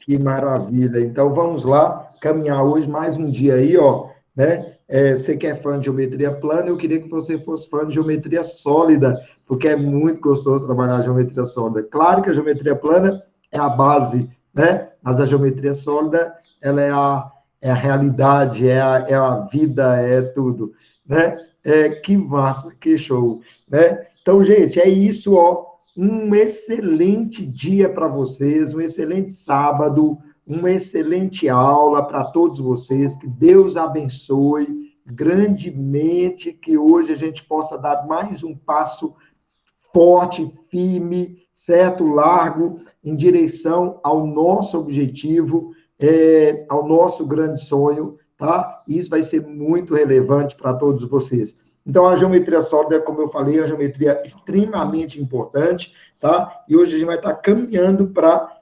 Que maravilha. Então, vamos lá caminhar hoje mais um dia aí, ó, né? Você que é fã de geometria plana, eu queria que você fosse fã de geometria sólida, porque é muito gostoso trabalhar geometria sólida. Claro que a geometria plana é a base, né? Mas a geometria sólida, ela é a realidade, é a vida, é tudo, né? Que massa, que show, né? Então, gente, é isso, ó. Um excelente dia para vocês, um excelente sábado, uma excelente aula para todos vocês. Que Deus abençoe grandemente, que hoje a gente possa dar mais um passo forte, firme, certo? Largo, em direção ao nosso objetivo, ao nosso grande sonho, tá? Isso vai ser muito relevante para todos vocês. Então, a geometria sólida, como eu falei, é uma geometria extremamente importante, tá? E hoje a gente vai estar caminhando para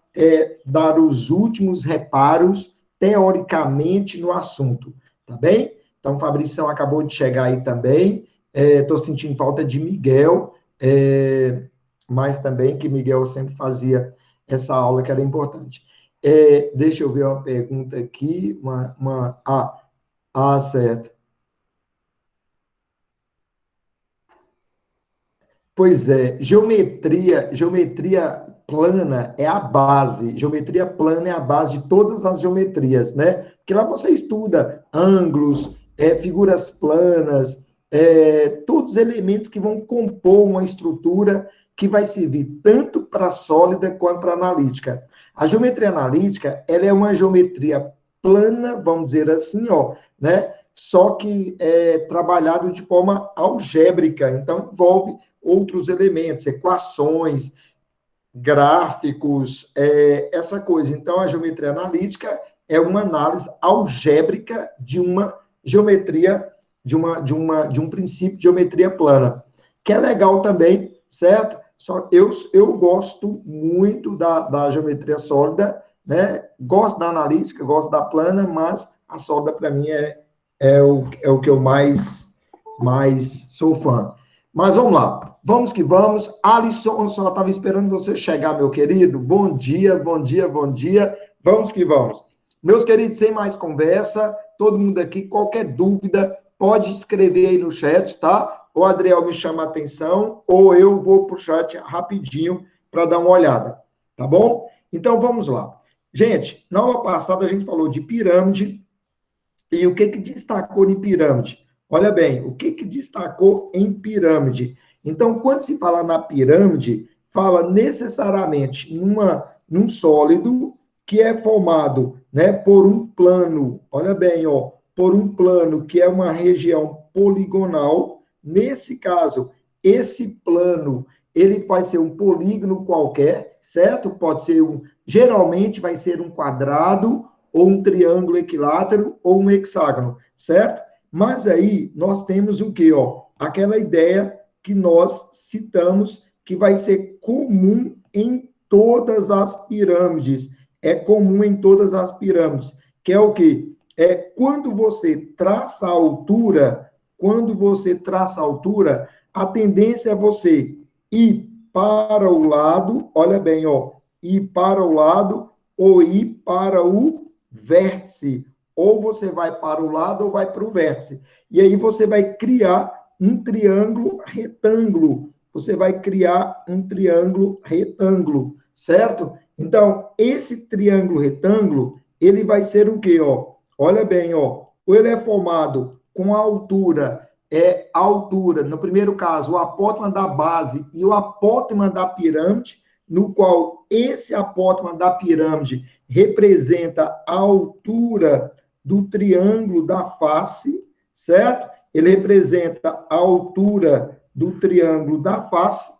dar os últimos reparos, teoricamente, no assunto, tá bem? Então, Fabrição acabou de chegar aí também. Estou sentindo falta de Miguel, mas também que Miguel sempre fazia essa aula que era importante. Deixa eu ver uma pergunta aqui. Certo. Pois é, geometria plana é a base. Geometria plana é a base de todas as geometrias, né? Porque lá você estuda ângulos, figuras planas, todos os elementos que vão compor uma estrutura que vai servir tanto para sólida quanto para analítica. A geometria analítica, ela é uma geometria plana, vamos dizer assim, ó, né? Só que é trabalhado de forma algébrica, então envolve outros elementos, equações, gráficos, essa coisa. Então, a geometria analítica é uma análise algébrica de uma geometria, de um princípio de geometria plana, que é legal também, certo? Só eu gosto muito da geometria sólida, né? Gosto da analítica, gosto da plana, mas a sólida, para mim, é o que eu mais sou fã. Mas vamos lá, vamos que vamos. Alisson, eu só estava esperando você chegar, meu querido. Bom dia, bom dia, bom dia. Vamos que vamos. Meus queridos, sem mais conversa, todo mundo aqui, qualquer dúvida, pode escrever aí no chat, tá? O Adriel me chama a atenção, ou eu vou para o chat rapidinho para dar uma olhada, tá bom? Então, vamos lá. Gente, na aula passada a gente falou de pirâmide, e o que destacou em pirâmide? Olha bem, o que destacou em pirâmide? Então, quando se fala na pirâmide, fala necessariamente num sólido que é formado, né, por um plano, olha bem, ó, por um plano que é uma região poligonal. Nesse caso, esse plano, ele vai ser um polígono qualquer, certo? Pode ser geralmente vai ser um quadrado, ou um triângulo equilátero, ou um hexágono, certo? Mas aí nós temos o quê? Ó? Aquela ideia que nós citamos que vai ser comum em todas as pirâmides. É comum em todas as pirâmides. Que é o quê? É quando você traça a altura, a tendência é você ir para o lado, olha bem, ó, ir para o lado ou ir para o vértice. Ou você vai para o lado ou vai para o vértice. E aí você vai criar um triângulo retângulo. Você vai criar um triângulo retângulo, certo? Então, esse triângulo retângulo, ele vai ser o quê, ó? Olha bem, ó. Ele é formado com a altura, no primeiro caso, o apótema da base e o apótema da pirâmide, no qual esse apótema da pirâmide representa a altura do triângulo da face, certo? Ele representa a altura do triângulo da face,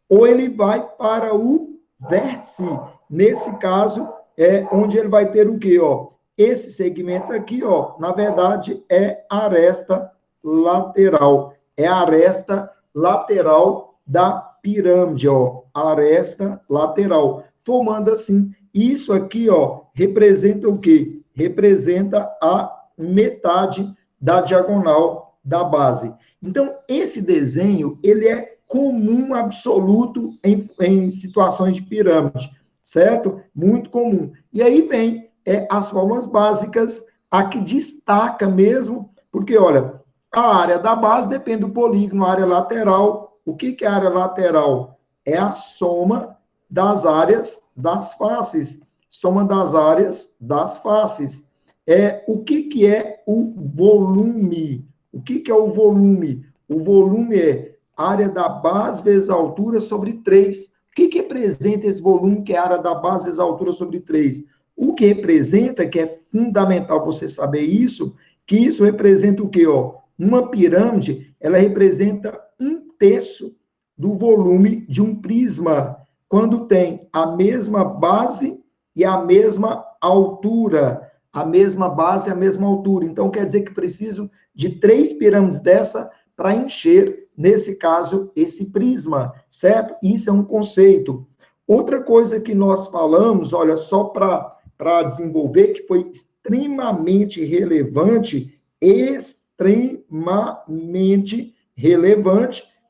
ou ele vai para o vértice. Nesse caso, é onde ele vai ter o quê, ó? Esse segmento aqui, ó, na verdade, é a aresta lateral. É a aresta lateral da pirâmide, ó. Aresta lateral. Formando assim. Isso aqui, ó, representa o quê? Representa a metade da diagonal da base. Então, esse desenho, ele é comum absoluto em situações de pirâmide. certo? Muito comum. E aí vem as fórmulas básicas, a que destaca mesmo, porque, olha, a área da base depende do polígono, a área lateral. O que é a área lateral? É a soma das áreas das faces. Soma das áreas das faces. O que é o volume? O que é o volume? O volume é área da base vezes a altura sobre 3. O que representa esse volume, que é a área da base vezes a altura sobre 3? O que representa, que é fundamental você saber isso, que isso representa o quê? Ó? Uma pirâmide, ela representa 1/3 do volume de um prisma, quando tem a mesma base e a mesma altura. A mesma base e a mesma altura. Então, quer dizer que preciso de 3 pirâmides dessa para encher, nesse caso, esse prisma, certo? Isso é um conceito. Outra coisa que nós falamos, olha, só para desenvolver, que foi extremamente relevante,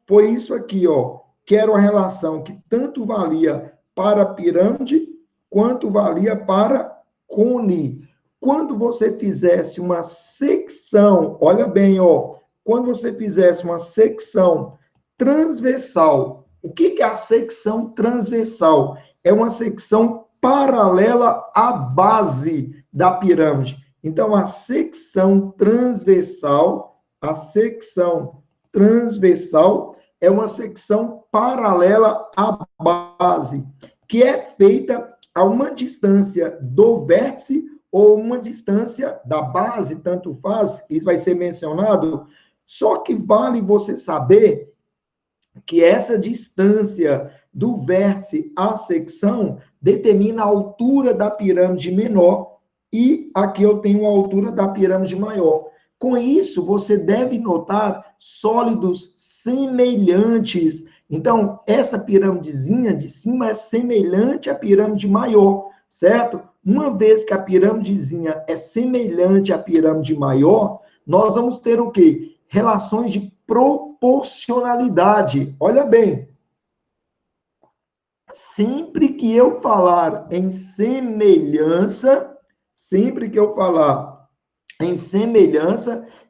foi isso aqui, ó, que era uma relação que tanto valia para a pirâmide, quanto valia para cone. Quando você fizesse uma secção, olha bem, ó, quando você fizesse uma secção transversal, o que é a secção transversal? É uma secção paralela à base da pirâmide. Então, a secção transversal é uma secção paralela à base, que é feita a uma distância do vértice ou uma distância da base, tanto faz, isso vai ser mencionado, só que vale você saber que essa distância do vértice à secção determina a altura da pirâmide menor e aqui eu tenho a altura da pirâmide maior. Com isso, você deve notar sólidos semelhantes. Então, essa pirâmidezinha de cima é semelhante à pirâmide maior, certo? Uma vez que a pirâmidezinha é semelhante à pirâmide maior, nós vamos ter o quê? Relações de proporcionalidade. Olha bem, sempre que eu falar em semelhança,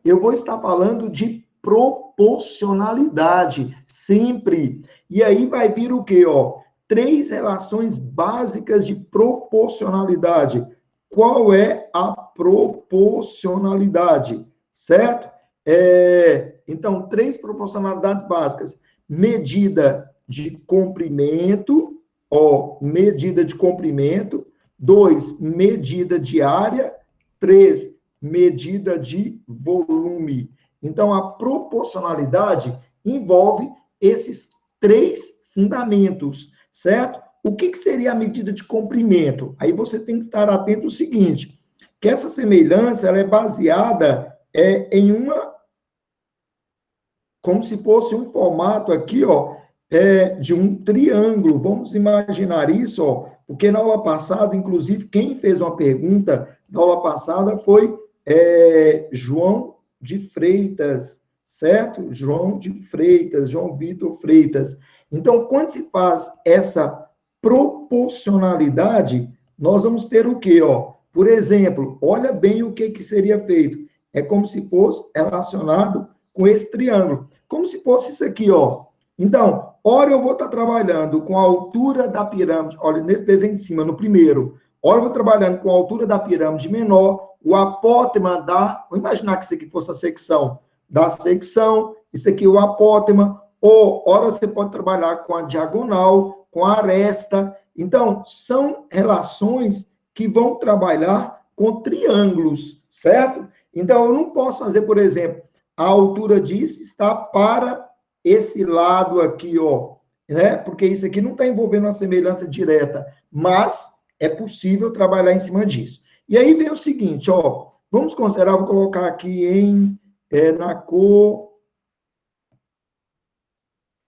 eu vou estar falando de proporcionalidade, sempre. E aí vai vir o quê, ó? 3 relações básicas de proporcionalidade. Qual é a proporcionalidade? Certo? Então, 3 proporcionalidades básicas. Medida de comprimento, ó, medida de comprimento. 2, medida de área. 3, medida de volume. Então, a proporcionalidade envolve esses 3 fundamentos, certo? O que seria a medida de comprimento? Aí você tem que estar atento ao seguinte, que essa semelhança ela é baseada em uma, como se fosse um formato aqui, ó, de um triângulo. Vamos imaginar isso, ó, porque na aula passada, inclusive, quem fez uma pergunta na aula passada foi João de Freitas, certo? João de Freitas, João Vitor Freitas. Então, quando se faz essa proporcionalidade, nós vamos ter o quê, ó? Por exemplo, olha bem o que seria feito. É como se fosse relacionado com esse triângulo. Como se fosse isso aqui, ó. Então, ora eu vou estar trabalhando com a altura da pirâmide, olha, nesse desenho de cima, no primeiro. Ora eu vou trabalhando com a altura da pirâmide menor, o apótema da... Vou imaginar que isso aqui fosse a secção da secção, isso aqui é o apótema, ou ora você pode trabalhar com a diagonal, com a aresta. Então, são relações que vão trabalhar com triângulos, certo? Então, eu não posso fazer, por exemplo, a altura disso está para esse lado aqui, ó, né? Porque isso aqui não está envolvendo uma semelhança direta, mas é possível trabalhar em cima disso. E aí vem o seguinte, ó, vamos considerar, vou colocar aqui na cor,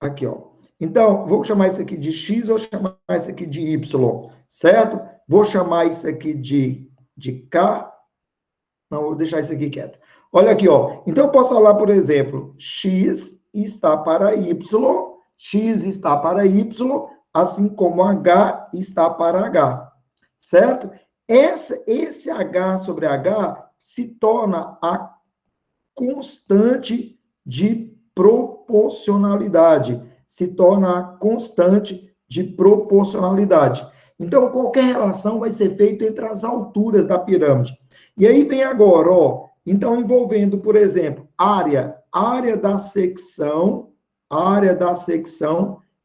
aqui, ó. Então, vou chamar isso aqui de X, vou chamar isso aqui de Y, certo? Vou chamar isso aqui de K, não, vou deixar isso aqui quieto. Olha aqui, ó. Então, eu posso falar, por exemplo, X está para Y, X está para Y, assim como H está para H, certo? Esse H sobre H se torna a constante de proporcionalidade, se torna a constante de proporcionalidade. Então, qualquer relação vai ser feita entre as alturas da pirâmide. E aí vem agora, ó, então envolvendo, por exemplo, área da secção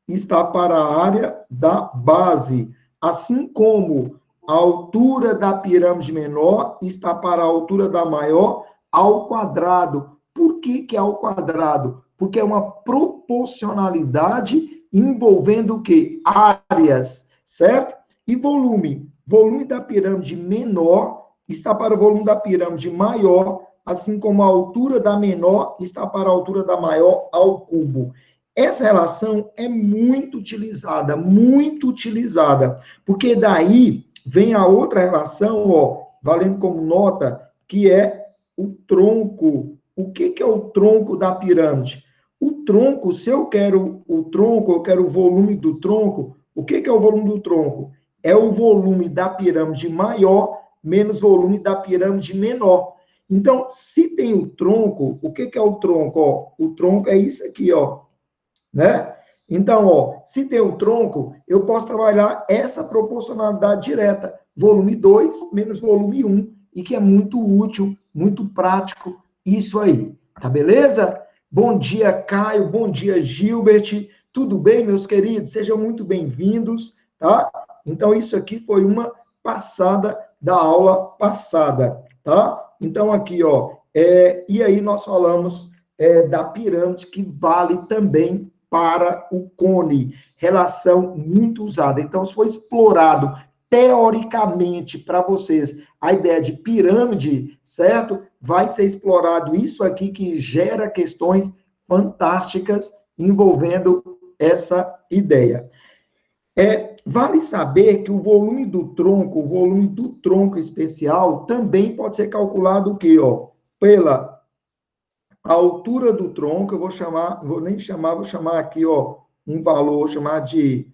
está para a área da base, assim como a altura da pirâmide menor está para a altura da maior ao quadrado. Por que que é ao quadrado? Porque é uma proporcionalidade envolvendo o quê? Áreas, certo? E volume. Volume da pirâmide menor está para o volume da pirâmide maior, assim como a altura da menor está para a altura da maior ao cubo. Essa relação é muito utilizada, porque daí vem a outra relação, ó, valendo como nota, que é o tronco. O que é o tronco da pirâmide? O tronco, se eu quero o tronco, eu quero o volume do tronco, o que é o volume do tronco? É o volume da pirâmide maior menos volume da pirâmide menor. Então, se tem o tronco, o que é o tronco? Ó, o tronco é isso aqui, ó, né? Então, ó, se tem o tronco, eu posso trabalhar essa proporcionalidade direta, volume 2 menos volume 1, e que é muito útil, muito prático, isso aí, tá beleza? Bom dia, Caio, bom dia, Gilbert, tudo bem, meus queridos? Sejam muito bem-vindos, tá? Então, isso aqui foi uma passada da aula passada, tá? Então, aqui, ó, e aí nós falamos da pirâmide, que vale também para o cone, relação muito usada. Então, se for explorado teoricamente para vocês a ideia de pirâmide, certo? Vai ser explorado isso aqui que gera questões fantásticas envolvendo essa ideia. Vale saber que o volume do tronco especial, também pode ser calculado o quê? Ó, pela altura do tronco, eu vou chamar, vou chamar aqui, ó, um valor, vou chamar de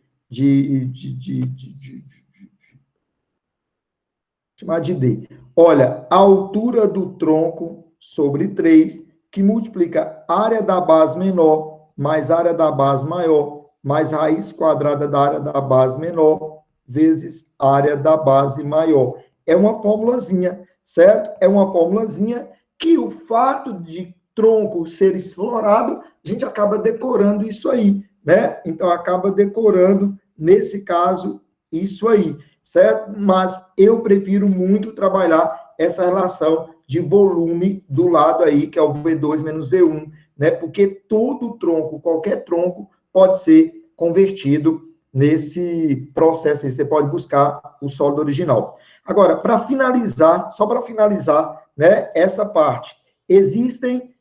D. Olha, a altura do tronco sobre 3, que multiplica área da base menor mais área da base maior, mais raiz quadrada da área da base menor, vezes área da base maior. É uma formulazinha, certo? É uma formulazinha que o fato de tronco ser explorado, a gente acaba decorando isso aí, né? Então, acaba decorando, nesse caso, isso aí, certo? Mas eu prefiro muito trabalhar essa relação de volume do lado aí, que é o V2 menos V1, né? Porque todo tronco, qualquer tronco, pode ser convertido nesse processo aí. Você pode buscar o sólido original. Agora, para finalizar, só para finalizar, né, essa parte, existem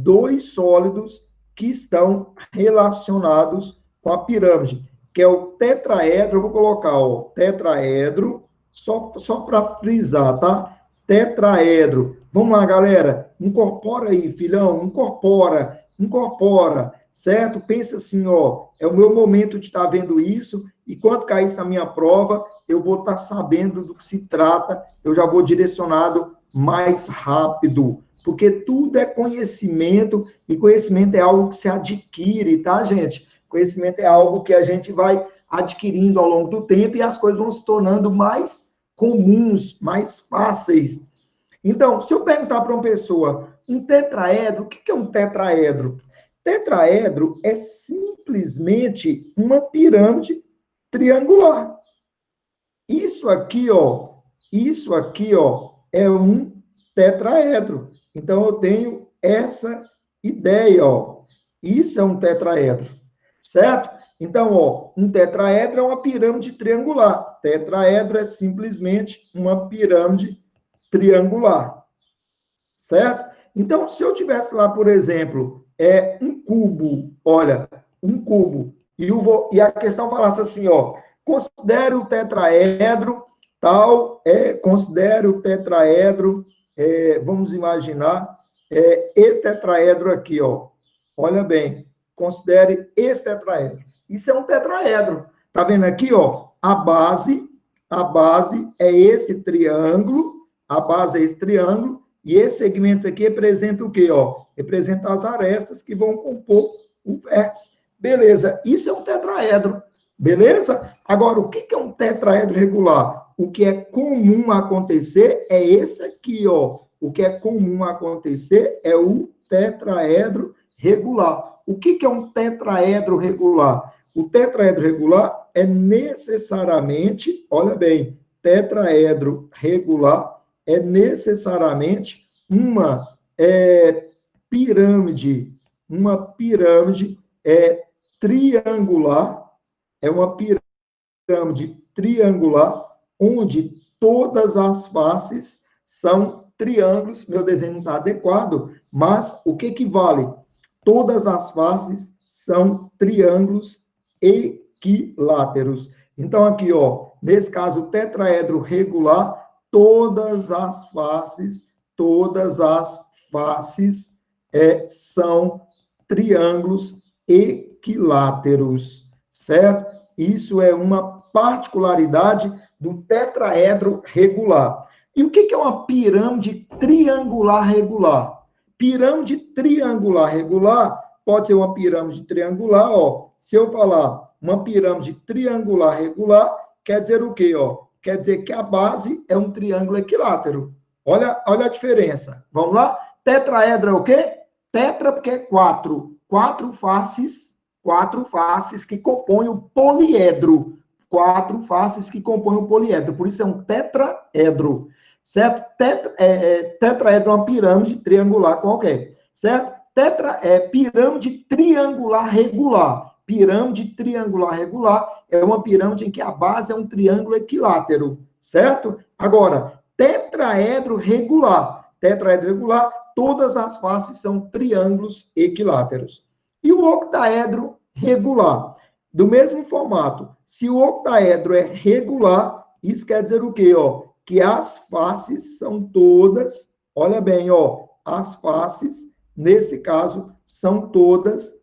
dois sólidos que estão relacionados com a pirâmide, que é o tetraedro, eu vou colocar, ó, tetraedro, só para frisar, tá? Tetraedro. Vamos lá, galera, incorpora aí, filhão, incorpora, certo? Pensa assim, ó, é o meu momento de estar vendo isso, e quando cair isso na minha prova, eu vou estar sabendo do que se trata, eu já vou direcionado mais rápido, porque tudo é conhecimento, e conhecimento é algo que se adquire, tá, gente? Conhecimento é algo que a gente vai adquirindo ao longo do tempo, e as coisas vão se tornando mais comuns, mais fáceis. Então, se eu perguntar para uma pessoa, um tetraedro, o que é um tetraedro? Tetraedro é simplesmente uma pirâmide triangular. Isso aqui, ó, é um tetraedro. Então, eu tenho essa ideia, ó. Isso é um tetraedro, certo? Então, ó, um tetraedro é uma pirâmide triangular. Tetraedro é simplesmente uma pirâmide triangular, certo? Então, se eu tivesse lá, por exemplo, um cubo, olha, um cubo, e a questão falasse assim, ó, considere o tetraedro, tal, considere o tetraedro, vamos imaginar, esse tetraedro aqui, ó, olha bem, considere esse tetraedro. Isso é um tetraedro. Tá vendo aqui, ó? A base é esse triângulo, a base é esse triângulo, e esses segmentos aqui representam o quê, ó? Representam as arestas que vão compor o vértice. Beleza, isso é um tetraedro. Beleza? Agora, o que é um tetraedro regular? O que é comum acontecer é esse aqui, ó. O que é comum acontecer é o tetraedro regular. O que é um tetraedro regular? O tetraedro regular é necessariamente, olha bem, tetraedro regular é necessariamente uma pirâmide triangular, é uma pirâmide triangular, onde todas as faces são triângulos. Meu desenho não está adequado, mas o que vale? Todas as faces são triângulos equiláteros. Então, aqui, ó, nesse caso, o tetraedro regular, todas as faces são triângulos equiláteros, certo? Isso é uma particularidade do tetraedro regular. E o que é uma pirâmide triangular regular? Pirâmide triangular regular pode ser uma pirâmide triangular, ó. Se eu falar uma pirâmide triangular regular, quer dizer o quê, ó? Quer dizer que a base é um triângulo equilátero. Olha a diferença. Vamos lá? Tetraedro é o quê? Tetra porque é quatro. Quatro faces que compõem o poliedro. Quatro faces que compõem o poliedro. Por isso é um tetraedro. Certo? Tetraedro é uma pirâmide triangular qualquer. Certo? Pirâmide triangular regular. Pirâmide triangular regular é uma pirâmide em que a base é um triângulo equilátero. Certo? Agora, tetraedro regular. Tetraedro regular, todas as faces são triângulos equiláteros. E o octaedro regular? Do mesmo formato. Se o octaedro é regular, isso quer dizer o quê, ó? Que as faces são todas, olha bem, ó, as faces, nesse caso, são todas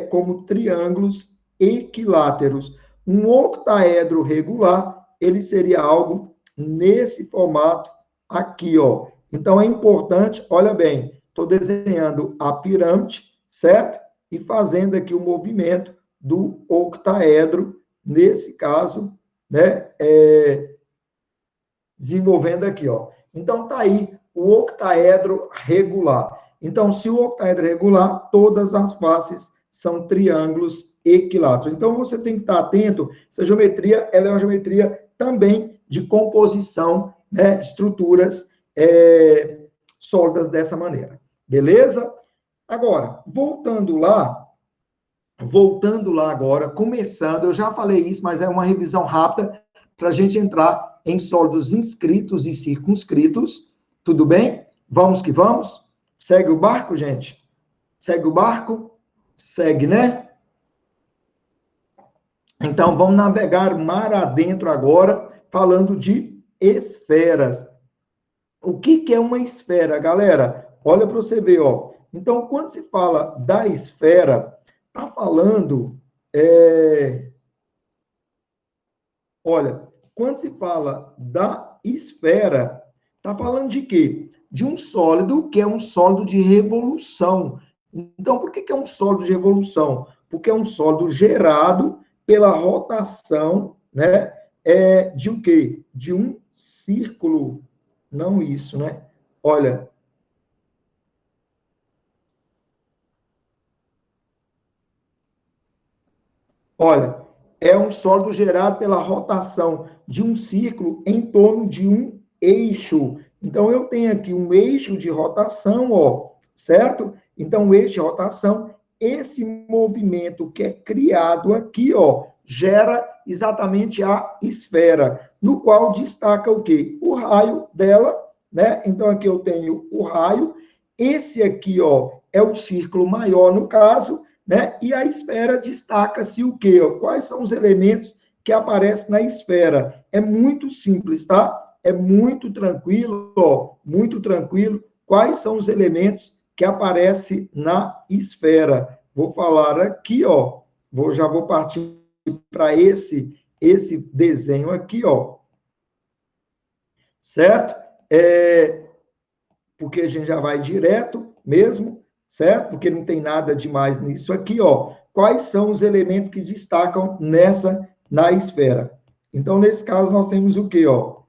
como triângulos equiláteros. Um octaedro regular, ele seria algo nesse formato aqui, ó. Então, é importante, olha bem, estou desenhando a pirâmide, certo? E fazendo aqui o movimento do octaedro, nesse caso, né? Desenvolvendo aqui, ó. Então, tá aí o octaedro regular. Então, se o octaedro é regular, todas as faces são triângulos equiláteros. Então, você tem que estar atento. Essa geometria, ela é uma geometria também de composição, né, de estruturas sólidas dessa maneira. Beleza? Agora, voltando lá agora, começando, eu já falei isso, mas é uma revisão rápida para a gente entrar em sólidos inscritos e circunscritos. Tudo bem? Vamos que vamos? Segue o barco, gente? Segue o barco? Segue, né? Então, vamos navegar mar adentro agora, falando de esferas. O que é uma esfera, galera? Olha para você ver, ó. Então, quando se fala da esfera, está falando... Olha, quando se fala da esfera, está falando de quê? De um sólido que é um sólido de revolução. Então, por que é um sólido de revolução? Porque é um sólido gerado pela rotação, né? De um quê? De um círculo. Não isso, né? Olha. Olha, é um sólido gerado pela rotação de um círculo em torno de um eixo. Então, eu tenho aqui um eixo de rotação, ó, certo? Então, o eixo de rotação, esse movimento que é criado aqui, ó, gera exatamente a esfera, no qual destaca o quê? O raio dela, né? Então, aqui eu tenho o raio. Esse aqui, ó, é o círculo maior, no caso, né? E a esfera destaca-se o quê? Quais são os elementos que aparecem na esfera? É muito simples, tá? É muito tranquilo, ó, muito tranquilo. Quais são os elementos que aparecem na esfera? Vou falar aqui, ó. já vou partir para esse desenho aqui, ó. Certo? Porque a gente já vai direto mesmo, certo? Porque não tem nada demais nisso aqui, ó. Quais são os elementos que destacam na esfera? Então, nesse caso, nós temos o quê, ó?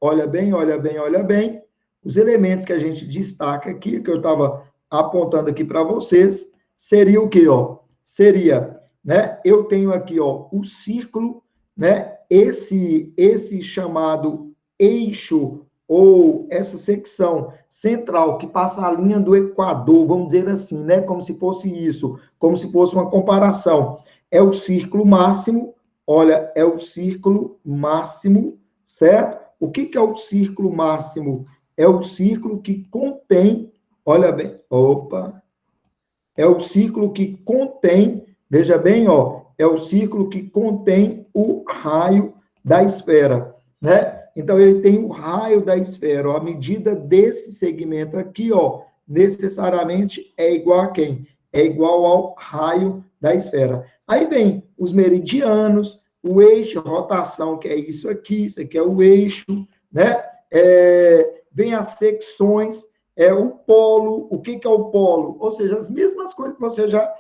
Olha bem, olha bem, olha bem. Os elementos que a gente destaca aqui, que eu estava apontando aqui para vocês, seria o quê, ó? Seria, né? Eu tenho aqui, ó, o círculo, né? Esse chamado eixo ou essa secção central que passa a linha do Equador, vamos dizer assim, né? Como se fosse isso, como se fosse uma comparação. É o círculo máximo, olha, é o círculo máximo, certo? O que é o círculo máximo? É o círculo que contém, olha bem, é o círculo que contém, veja bem, ó, é o círculo que contém o raio da esfera, né? Então, ele tem o raio da esfera, ó, a medida desse segmento aqui, ó, necessariamente é igual a quem? É igual ao raio da esfera. Aí vem os meridianos, o eixo, rotação, que é isso aqui é o eixo, né? Vem as secções, o polo, o que é o polo? Ou seja, as mesmas coisas que você já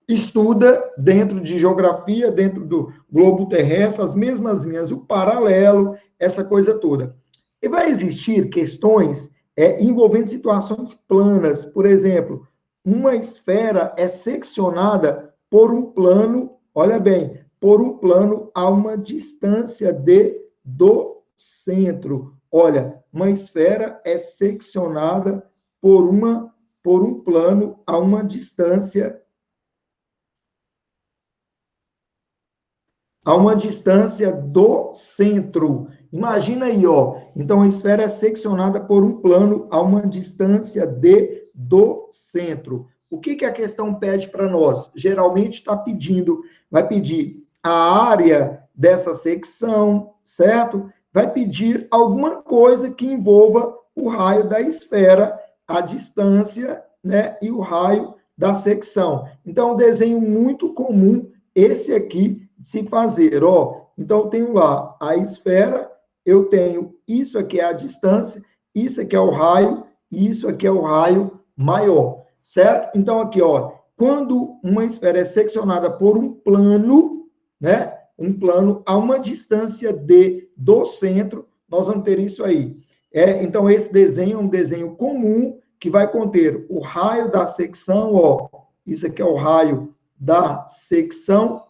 estuda dentro de geografia, dentro do globo terrestre, as mesmas linhas, o paralelo, essa coisa toda. E vai existir questões envolvendo situações planas. Por exemplo, uma esfera é seccionada por um plano, olha bem, por um plano a uma distância do centro. Olha, uma esfera é seccionada por um plano a uma distância do centro. Imagina aí, ó. Então a esfera é seccionada por um plano a uma distância do centro. O que a questão pede para nós? Geralmente está pedindo, vai pedir a área dessa secção, certo? Vai pedir alguma coisa que envolva o raio da esfera, a distância, né, e o raio da secção. Então, um desenho muito comum, esse aqui, de se fazer, ó. Então, eu tenho lá a esfera, eu tenho isso aqui é a distância, isso aqui é o raio, e isso aqui é o raio maior, certo? Então, aqui, ó, quando uma esfera é seccionada por um plano, né? Um plano a uma distância do centro, nós vamos ter isso aí. Então, esse desenho é um desenho comum que vai conter o raio da secção, ó, isso aqui é o raio da secção,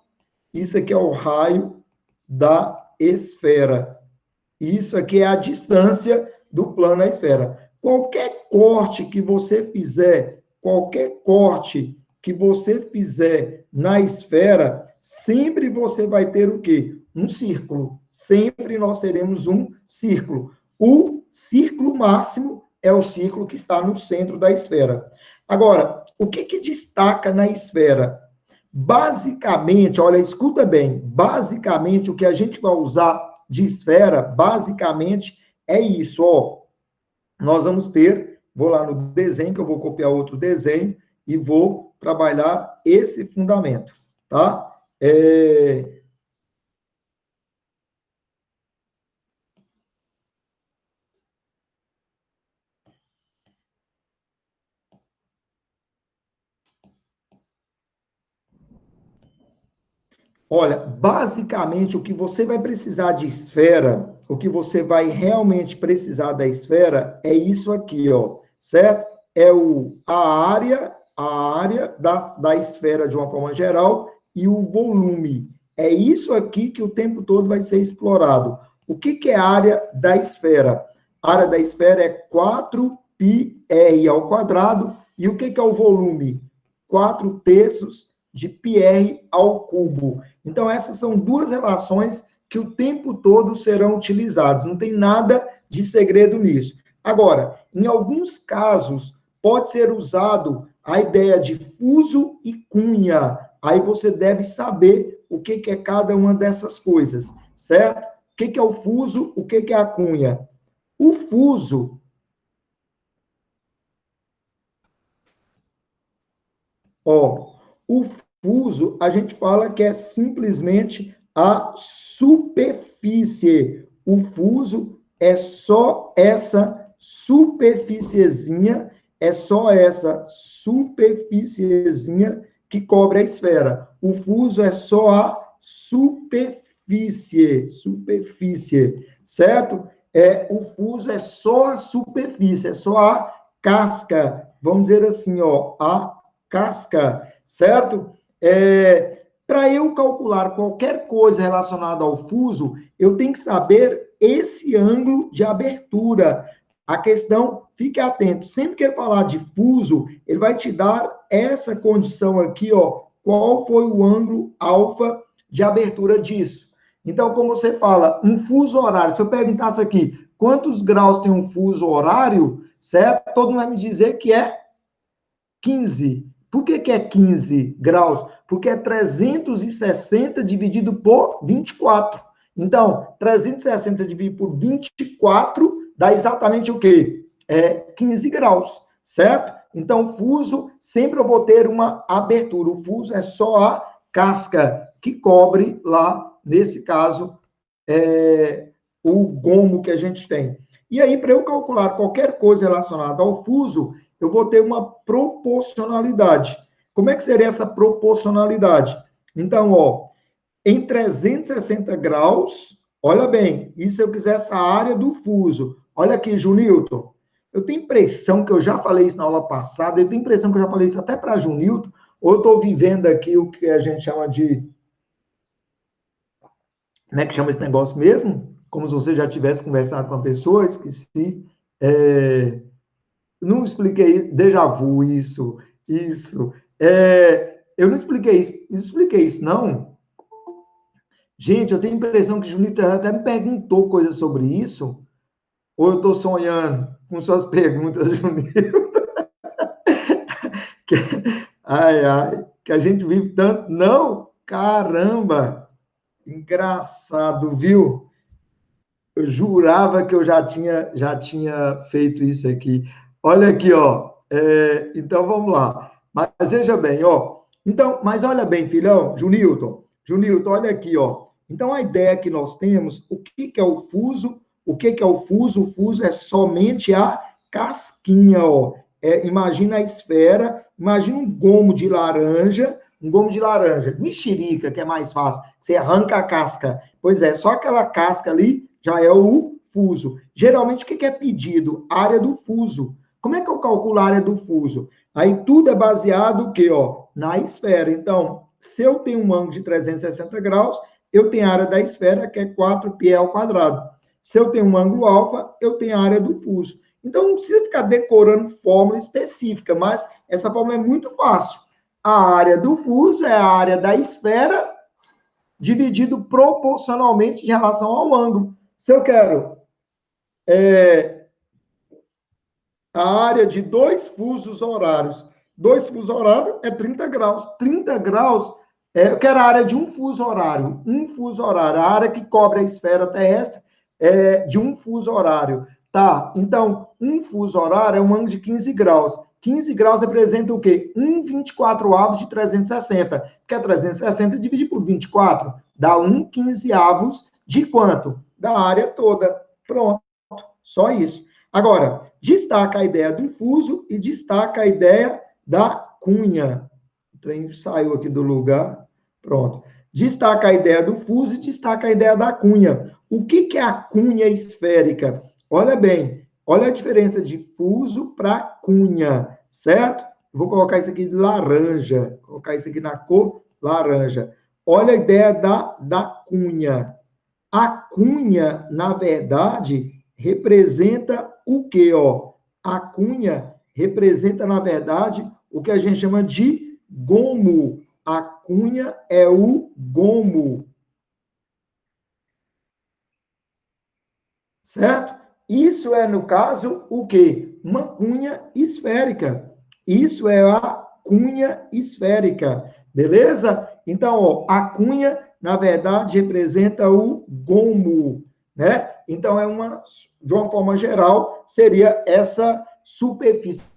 isso aqui é o raio da esfera. Isso aqui é a distância do plano à esfera. Qualquer corte que você fizer, na esfera, sempre você vai ter o quê? Um círculo. Sempre nós teremos um círculo. O círculo máximo é o círculo que está no centro da esfera. Agora, o que destaca na esfera? Basicamente, olha, escuta bem, basicamente o que a gente vai usar de esfera, basicamente é isso, ó. Nós vamos ter, vou lá no desenho, que eu vou copiar outro desenho e vou trabalhar esse fundamento, tá? Olha, basicamente o que você vai precisar de esfera, o que você vai realmente precisar da esfera é isso aqui, ó, certo? A área da esfera de uma forma geral e o volume. É isso aqui que o tempo todo vai ser explorado. O que é a área da esfera? A área da esfera é 4πr ao quadrado. E o que é o volume? 4/3 de πr ao cubo. Então, essas são duas relações que o tempo todo serão utilizadas. Não tem nada de segredo nisso. Agora, em alguns casos, pode ser usado a ideia de fuso e cunha. Aí você deve saber o que é cada uma dessas coisas, certo? O que é o fuso, o que é a cunha? O fuso, ó, o fuso, a gente fala que é simplesmente a superfície. O fuso é só essa superfíciezinha, é só essa superfíciezinha que cobre a esfera. O fuso é só a superfície, certo? O fuso é só a superfície, é só a casca, vamos dizer assim, ó, a casca, certo? Para eu calcular qualquer coisa relacionada ao fuso, eu tenho que saber esse ângulo de abertura. A questão, fique atento, sempre que ele falar de fuso, ele vai te dar essa condição aqui, ó, qual foi o ângulo alfa de abertura disso. Então, como você fala, um fuso horário, se eu perguntasse aqui, quantos graus tem um fuso horário, certo? Todo mundo vai me dizer que é 15. Por que é 15 graus? Porque é 360 dividido por 24. Então, 360 dividido por 24 dá exatamente o quê? 15 graus, certo? Então, fuso, sempre eu vou ter uma abertura. O fuso é só a casca que cobre lá, nesse caso, o gomo que a gente tem. E aí, para eu calcular qualquer coisa relacionada ao fuso, eu vou ter uma proporcionalidade. Como é que seria essa proporcionalidade? Então, ó, em 360 graus, olha bem, e se eu quiser essa área do fuso? Olha aqui, Junilton, eu tenho impressão que eu já falei isso na aula passada, eu tenho impressão que eu já falei isso até para Junilton, ou eu estou vivendo aqui o que a gente chama de... Como é que chama esse negócio mesmo? Como se você já tivesse conversado com a pessoa, esqueci. Não expliquei, déjà vu, isso. Eu não expliquei isso, não. Gente, eu tenho a impressão que o Junito até me perguntou coisas sobre isso, ou eu estou sonhando com suas perguntas, Junito. Que, ai, que a gente vive tanto. Não, caramba, engraçado, viu? Eu jurava que eu já tinha feito isso aqui. Olha aqui, ó. Então vamos lá. Mas veja bem, ó. Então, mas olha bem, filhão, Junilton, olha aqui, ó. Então a ideia que nós temos, o que que é o fuso? O que que é o fuso? O fuso é somente a casquinha, ó. Imagina a esfera, imagina um gomo de laranja, mexerica, que é mais fácil. Você arranca a casca. Pois é, só aquela casca ali já é o fuso. Geralmente, o que é pedido? Área do fuso. Como é que eu calculo a área do fuso? Aí tudo é baseado o quê? Ó, na esfera. Então, se eu tenho um ângulo de 360 graus, eu tenho a área da esfera, que é 4π ao quadrado. Se eu tenho um ângulo alfa, eu tenho a área do fuso. Então, não precisa ficar decorando fórmula específica, mas essa fórmula é muito fácil. A área do fuso é a área da esfera dividido proporcionalmente em relação ao ângulo. Se eu quero a área de dois fusos horários é 30 graus. 30 graus, eu quero a área de um fuso horário. Um fuso horário, a área que cobre a esfera terrestre de um fuso horário. Tá, então, um fuso horário é um ângulo de 15 graus. 15 graus representa o quê? 1,24 avos de 360. Porque é 360 dividido por 24 dá 1,15 avos de quanto? Da área toda. Pronto, só isso. Agora, destaca a ideia do fuso e destaca a ideia da cunha. O trem saiu aqui do lugar. Pronto. Destaca a ideia do fuso e destaca a ideia da cunha. O que é a cunha esférica? Olha bem, olha a diferença de fuso para cunha, certo? Vou colocar isso aqui de laranja. Vou colocar isso aqui na cor laranja. Olha a ideia da cunha. A cunha, na verdade, representa o quê, ó? A cunha representa, na verdade, o que a gente chama de gomo. A cunha é o gomo. Certo? Isso é, no caso, o quê? Uma cunha esférica. Isso é a cunha esférica. Beleza? Então, ó, a cunha, na verdade, representa o gomo, né? Então, de uma forma geral, seria essa superfície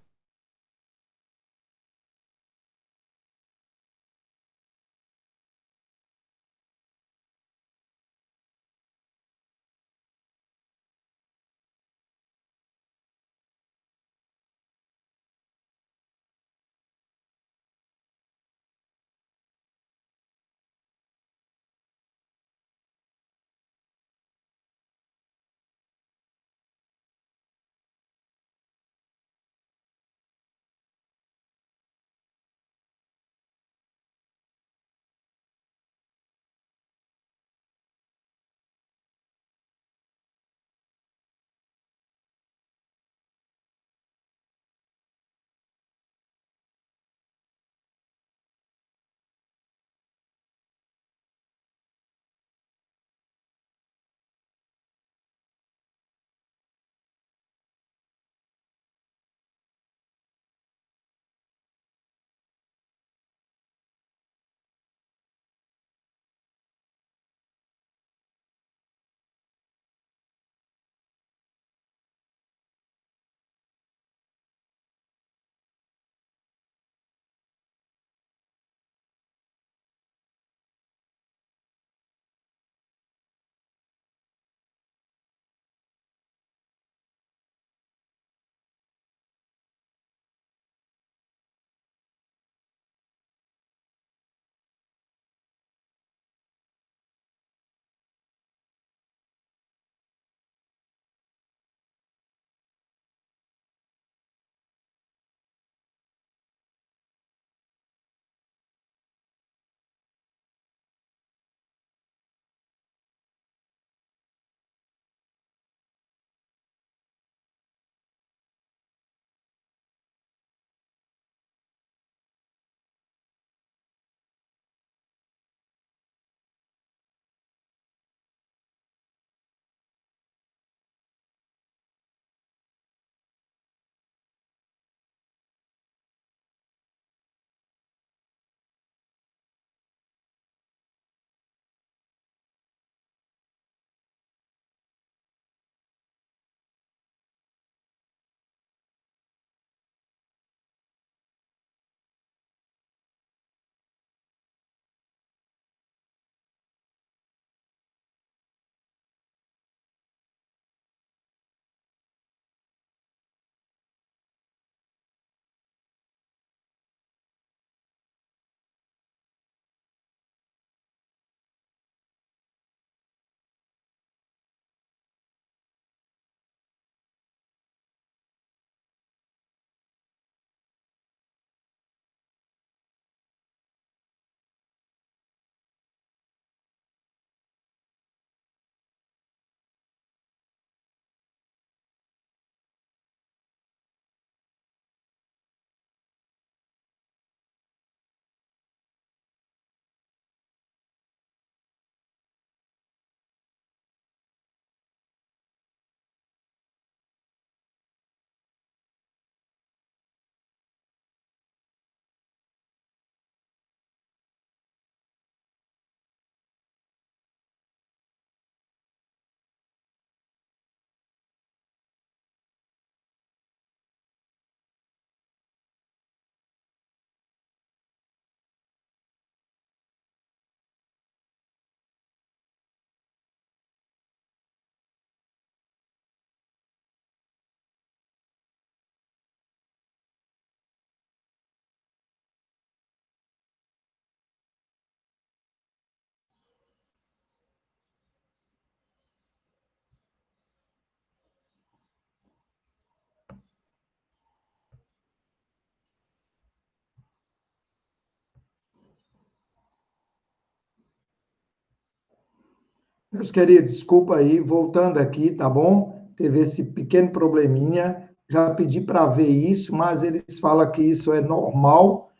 Meus queridos, desculpa aí, voltando aqui, tá bom? Teve esse pequeno probleminha, já pedi para ver isso, mas eles falam que isso é normal,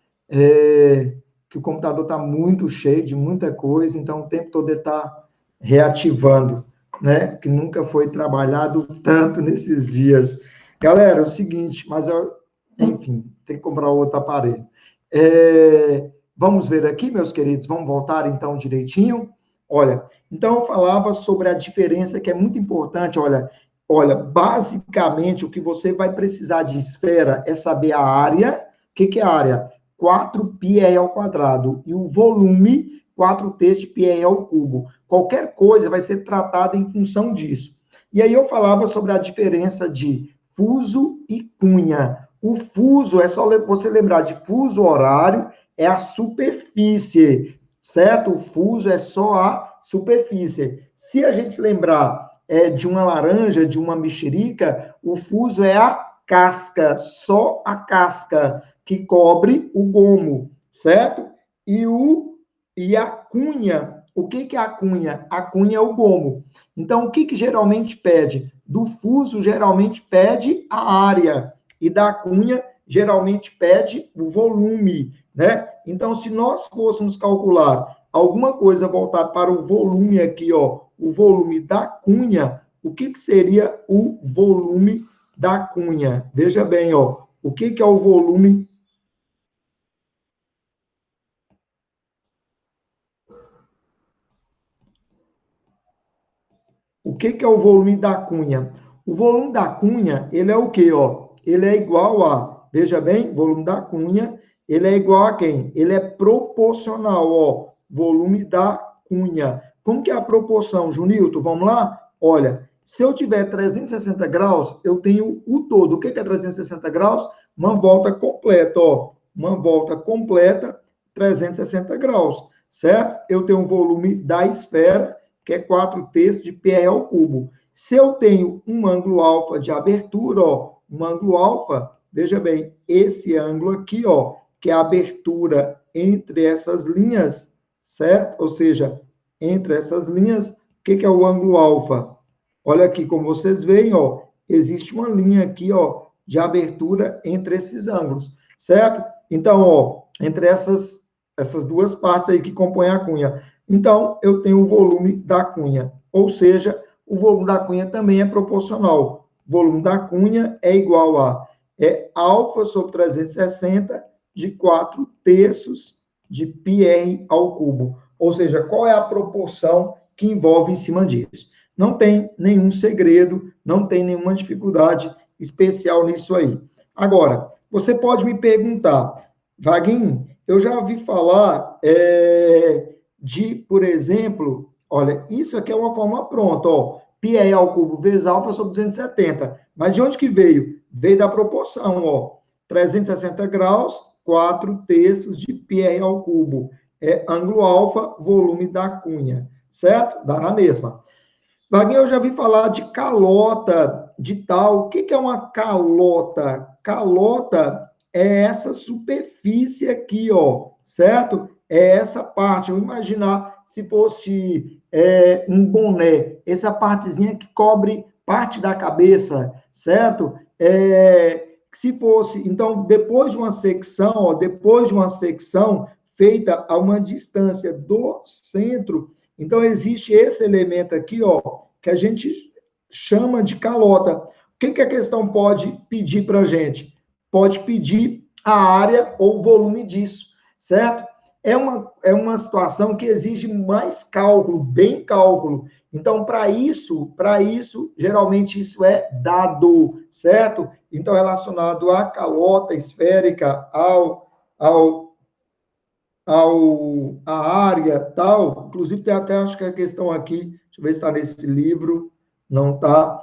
que o computador está muito cheio de muita coisa, então o tempo todo ele está reativando, né? Que nunca foi trabalhado tanto nesses dias. Galera, é o seguinte, enfim, tem que comprar outro aparelho. Vamos ver aqui, meus queridos, vamos voltar então direitinho. Olha, então eu falava sobre a diferença que é muito importante. Olha, basicamente o que você vai precisar de esfera é saber a área. O que é a área? 4πr ao quadrado. E o volume, 4/3 de πr ao cubo. Qualquer coisa vai ser tratada em função disso. E aí eu falava sobre a diferença de fuso e cunha. O fuso, é só você lembrar de fuso horário, é a superfície, certo? O fuso é só a superfície. Se a gente lembrar de uma laranja, de uma mexerica, o fuso é a casca, só a casca que cobre o gomo, certo? E a cunha, o que é a cunha? A cunha é o gomo. Então, o que geralmente pede? Do fuso, geralmente pede a área, e da cunha, geralmente pede o volume, né? Então, se nós fôssemos calcular alguma coisa voltada para o volume aqui, ó, o volume da cunha, o que seria o volume da cunha? Veja bem, ó, o que é o volume? O que é o volume da cunha? O volume da cunha, ele é o quê, ó? Ele é igual a, veja bem, volume da cunha, ele é igual a quem? Ele é proporcional, ó, volume da cunha. Como que é a proporção, Junilton? Vamos lá? Olha, se eu tiver 360 graus, eu tenho o todo. O que é 360 graus? Uma volta completa, ó. Uma volta completa, 360 graus, certo? Eu tenho o volume da esfera, que é 4/3 de πr ao cubo. Se eu tenho um ângulo alfa de abertura, ó, um ângulo alfa, veja bem, esse ângulo aqui, ó, que é a abertura entre essas linhas, certo? Ou seja, entre essas linhas, o que é o ângulo alfa? Olha aqui, como vocês veem, ó, existe uma linha aqui, ó, de abertura entre esses ângulos, certo? Então, ó, entre essas duas partes aí que compõem a cunha. Então, eu tenho o volume da cunha, ou seja, o volume da cunha também é proporcional. O volume da cunha é igual a alfa sobre 360 de 4/3 de πr ao cubo. Ou seja, qual é a proporção que envolve em cima disso? Não tem nenhum segredo, não tem nenhuma dificuldade especial nisso aí. Agora, você pode me perguntar, Vaguinho, eu já ouvi falar por exemplo, olha, isso aqui é uma forma pronta, ó, πr ao cubo vezes alfa sobre 270. Mas de onde que veio? Veio da proporção, ó, 360 graus, 4/3 de πr ao cubo. É ângulo alfa, volume da cunha, certo? Dá na mesma. Vaguinho, eu já vi falar de calota, de tal. O que é uma calota? Calota é essa superfície aqui, ó, certo? É essa parte. Eu imaginar se fosse um boné, essa partezinha que cobre parte da cabeça, certo? Se fosse, então, depois de uma secção, ó, depois de uma secção feita a uma distância do centro, então existe esse elemento aqui, ó, que a gente chama de calota. O que a questão pode pedir para a gente? Pode pedir a área ou volume disso, certo? É uma situação que exige mais cálculo, bem cálculo. Então, para isso, geralmente isso é dado, certo? Então, relacionado à calota esférica, a área, tal, inclusive tem até, acho que a questão aqui, deixa eu ver se está nesse livro, não está,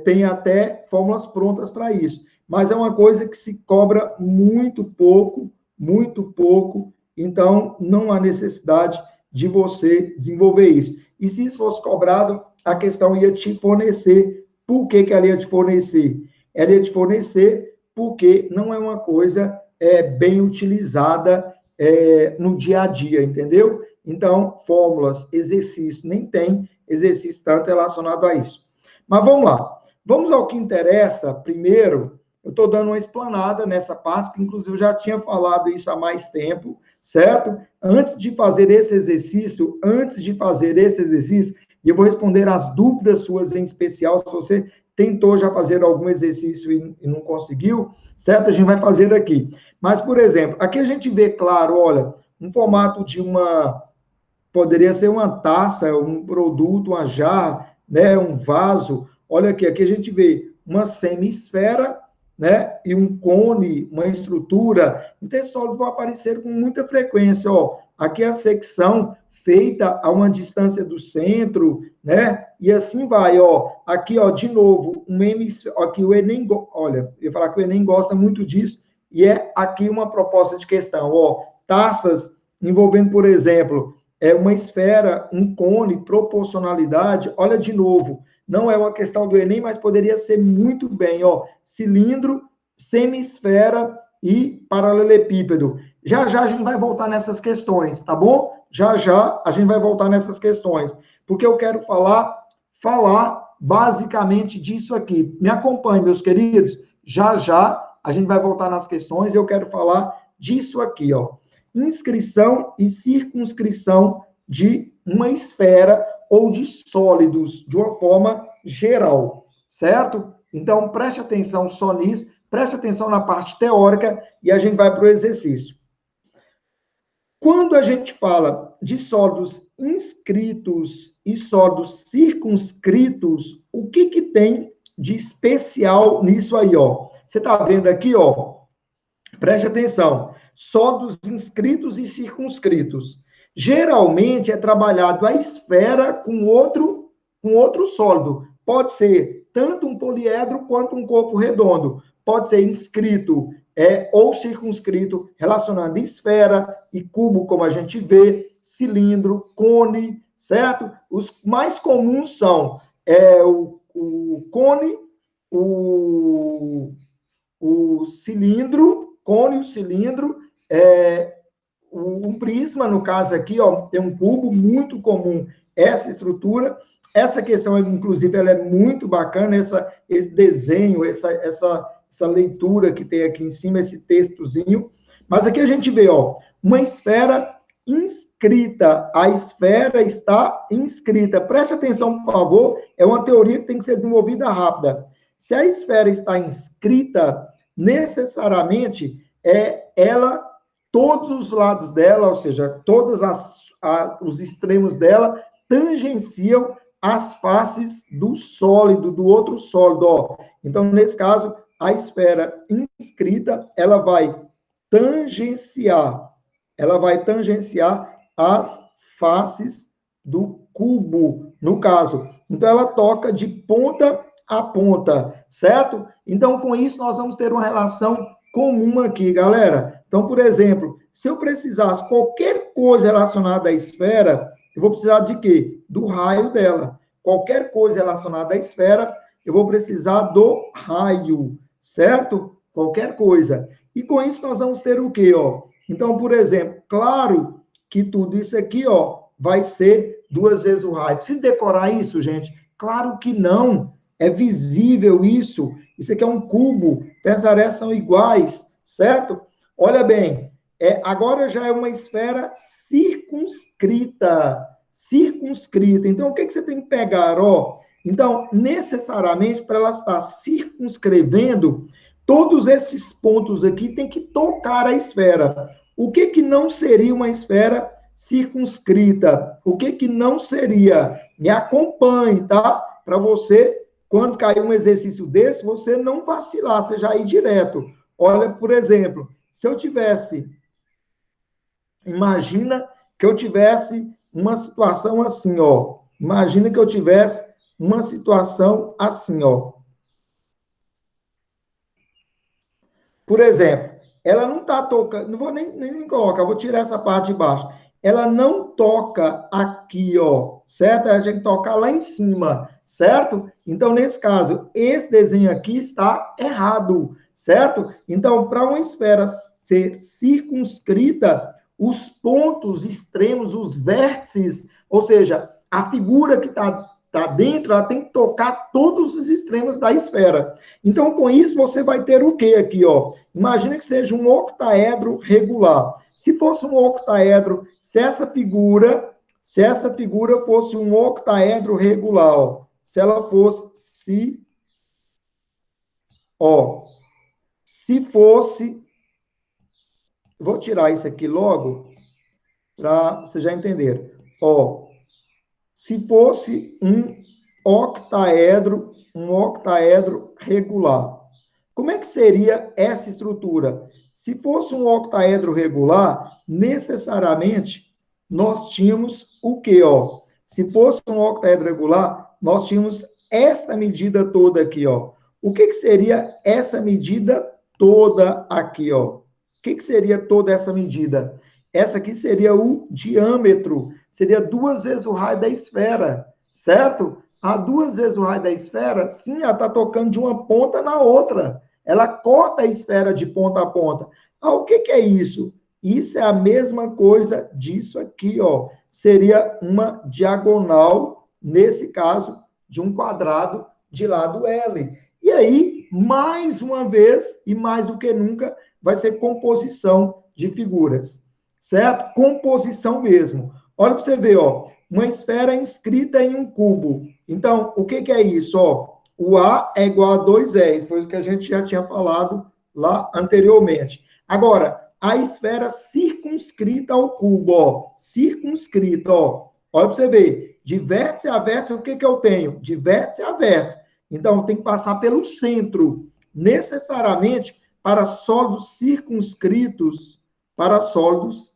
tem até fórmulas prontas para isso, mas é uma coisa que se cobra muito pouco, então não há necessidade de você desenvolver isso. E se isso fosse cobrado, a questão ia te fornecer. Por que ela ia te fornecer? Ela ia te fornecer porque não é uma coisa bem utilizada no dia a dia, entendeu? Então, fórmulas, exercício, nem tem exercício tanto relacionado a isso. Mas vamos lá. Vamos ao que interessa. Primeiro, eu estou dando uma explanada nessa parte, que inclusive eu já tinha falado isso há mais tempo, certo? Antes de fazer esse exercício, e eu vou responder as dúvidas suas em especial, se você tentou já fazer algum exercício e não conseguiu, certo? A gente vai fazer aqui. Mas, por exemplo, aqui a gente vê, claro, olha, um formato de poderia ser uma taça, um produto, uma jarra, né, um vaso. Olha aqui a gente vê uma semisfera, né, e um cone, uma estrutura. Então, esse sólido vai aparecer com muita frequência, ó. Aqui é a secção feita a uma distância do centro, né, e assim vai, ó. Aqui, ó, de novo, aqui o Enem, olha, eu ia falar que o Enem gosta muito disso, e é aqui uma proposta de questão, ó, taças envolvendo, por exemplo, uma esfera, um cone, proporcionalidade, olha de novo, não é uma questão do Enem, mas poderia ser muito bem, ó, cilindro, semisfera e paralelepípedo. Já já a gente vai voltar nessas questões, tá bom? Já já a gente vai voltar nessas questões, porque eu quero falar basicamente disso aqui. Me acompanhe, meus queridos, já já a gente vai voltar nas questões e eu quero falar disso aqui, ó. Inscrição e circunscrição de uma esfera ou de sólidos, de uma forma geral, certo? Então, preste atenção só nisso, preste atenção na parte teórica e a gente vai para o exercício. Quando a gente fala de sólidos inscritos e sólidos circunscritos, o que tem de especial nisso aí, ó? Você está vendo aqui, ó? Preste atenção. Sólidos inscritos e circunscritos. Geralmente é trabalhado a esfera com outro sólido. Pode ser tanto um poliedro quanto um corpo redondo. Pode ser inscrito ou circunscrito, relacionando esfera e cubo, como a gente vê, cilindro, cone, certo? Os mais comuns são o cone, o cilindro, cone, o cilindro, um prisma, no caso aqui, ó, tem um cubo, muito comum essa estrutura. Essa questão, inclusive, ela é muito bacana, esse desenho, essa leitura que tem aqui em cima, esse textozinho. Mas aqui a gente vê, ó, uma esfera inscrita. A esfera está inscrita. Preste atenção, por favor, é uma teoria que tem que ser desenvolvida rápida. Se a esfera está inscrita, necessariamente todos os lados dela, ou seja, todos os extremos dela, tangenciam as faces do sólido, do outro sólido, ó. Então, nesse caso, a esfera inscrita, ela vai tangenciar as faces do cubo, no caso. Então, ela toca de ponta a ponta, certo? Então, com isso, nós vamos ter uma relação comum aqui, galera. Então, por exemplo, se eu precisasse qualquer coisa relacionada à esfera, eu vou precisar de quê? Do raio dela. Qualquer coisa relacionada à esfera, eu vou precisar do raio, certo? Qualquer coisa. E com isso, nós vamos ter o quê, ó? Então, por exemplo, claro que tudo isso aqui, ó, vai ser 2 vezes o raio. Precisa decorar isso, gente? Claro que não. É visível isso. Isso aqui é um cubo. As áreas são iguais, certo? Olha bem, agora já é uma esfera circunscrita. Circunscrita. Então, o que você tem que pegar? Ó, então, necessariamente, para ela estar circunscrevendo, todos esses pontos aqui tem que tocar a esfera. O que não seria uma esfera circunscrita? O que não seria? Me acompanhe, tá? Para você, quando cair um exercício desse, você não vacilar, você já ir direto. Olha, por exemplo, se eu tivesse... Imagina que eu tivesse uma situação assim, ó. Imagina que eu tivesse uma situação assim, ó. Por exemplo, ela não está tocando, não vou nem colocar, vou tirar essa parte de baixo. Ela não toca aqui, ó, certo? A gente toca lá em cima, certo? Então, nesse caso, esse desenho aqui está errado, certo? Então, para uma esfera ser circunscrita, os pontos extremos, os vértices, ou seja, a figura que está dentro, ela tem que tocar todos os extremos da esfera. Então, com isso, você vai ter o quê aqui, ó? Imagina que seja um octaedro regular. Se fosse um octaedro, se essa figura fosse um octaedro regular, ó, se ela fosse, ó, se fosse, vou tirar isso aqui logo, para vocês já entenderem. Ó, se fosse um octaedro regular, como é que seria essa estrutura? Se fosse um octaedro regular, necessariamente nós tínhamos o quê, ó? Se fosse um octaedro regular, nós tínhamos esta medida toda aqui, ó. O que seria essa medida toda aqui, ó? O que seria toda essa medida? Essa aqui seria o diâmetro, seria 2 vezes o raio da esfera, certo? A 2 vezes o raio da esfera, sim, ela está tocando de uma ponta na outra. Ela corta a esfera de ponta a ponta. Ah, o que é isso? Isso é a mesma coisa disso aqui, ó. Seria uma diagonal, nesse caso, de um quadrado de lado L. E aí, mais uma vez, e mais do que nunca, vai ser composição de figuras, certo? Composição mesmo. Olha para você ver, ó, uma esfera inscrita em um cubo. Então, o que é isso, ó? O A é igual a 2E, foi o que a gente já tinha falado lá anteriormente. Agora, a esfera circunscrita ao cubo, ó, circunscrita, ó. Olha para você ver, de vértice a vértice, o que eu tenho? De vértice a vértice. Então, tem que passar pelo centro. Necessariamente, para sólidos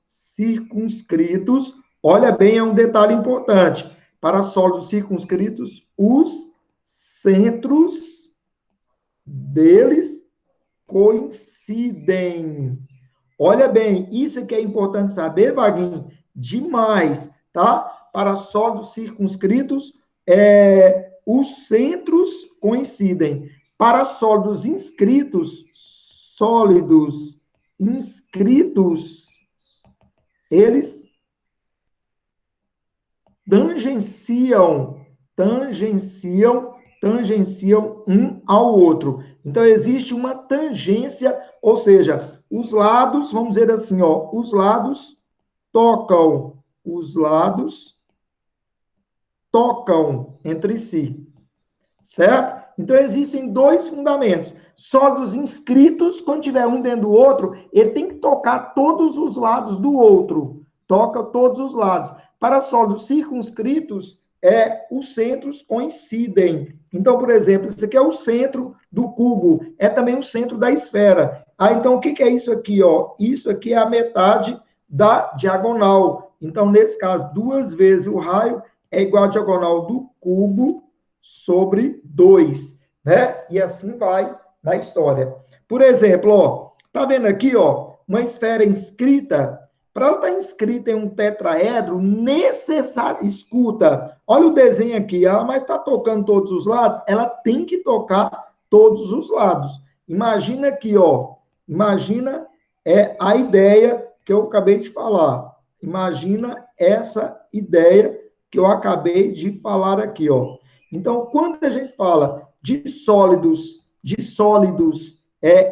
circunscritos, olha bem, é um detalhe importante. Para sólidos circunscritos, os centros deles coincidem. Olha bem, isso aqui é importante saber, Vaguinho, demais, tá? Para sólidos circunscritos, os centros coincidem. Para sólidos inscritos, eles tangenciam um ao outro. Então, existe uma tangência, ou seja, os lados, vamos dizer assim, ó, os lados tocam entre si, certo? Então, existem 2 fundamentos. Sólidos inscritos, quando tiver um dentro do outro, ele tem que tocar todos os lados do outro. Toca todos os lados. Para sólidos circunscritos, os centros coincidem. Então, por exemplo, isso aqui é o centro do cubo, é também o centro da esfera. Ah, então, o que é isso aqui, ó? Isso aqui é a metade da diagonal. Então, nesse caso, 2 vezes o raio é igual à diagonal do cubo sobre 2, né? E assim vai na história. Por exemplo, ó, tá vendo aqui, ó, uma esfera inscrita. Para ela estar inscrita em um tetraedro, necessário. Escuta, olha o desenho aqui, mas está tocando todos os lados? Ela tem que tocar todos os lados. Imagina aqui, ó. Imagina a ideia que eu acabei de falar. Imagina essa ideia que eu acabei de falar aqui, ó. Então, quando a gente fala de sólidos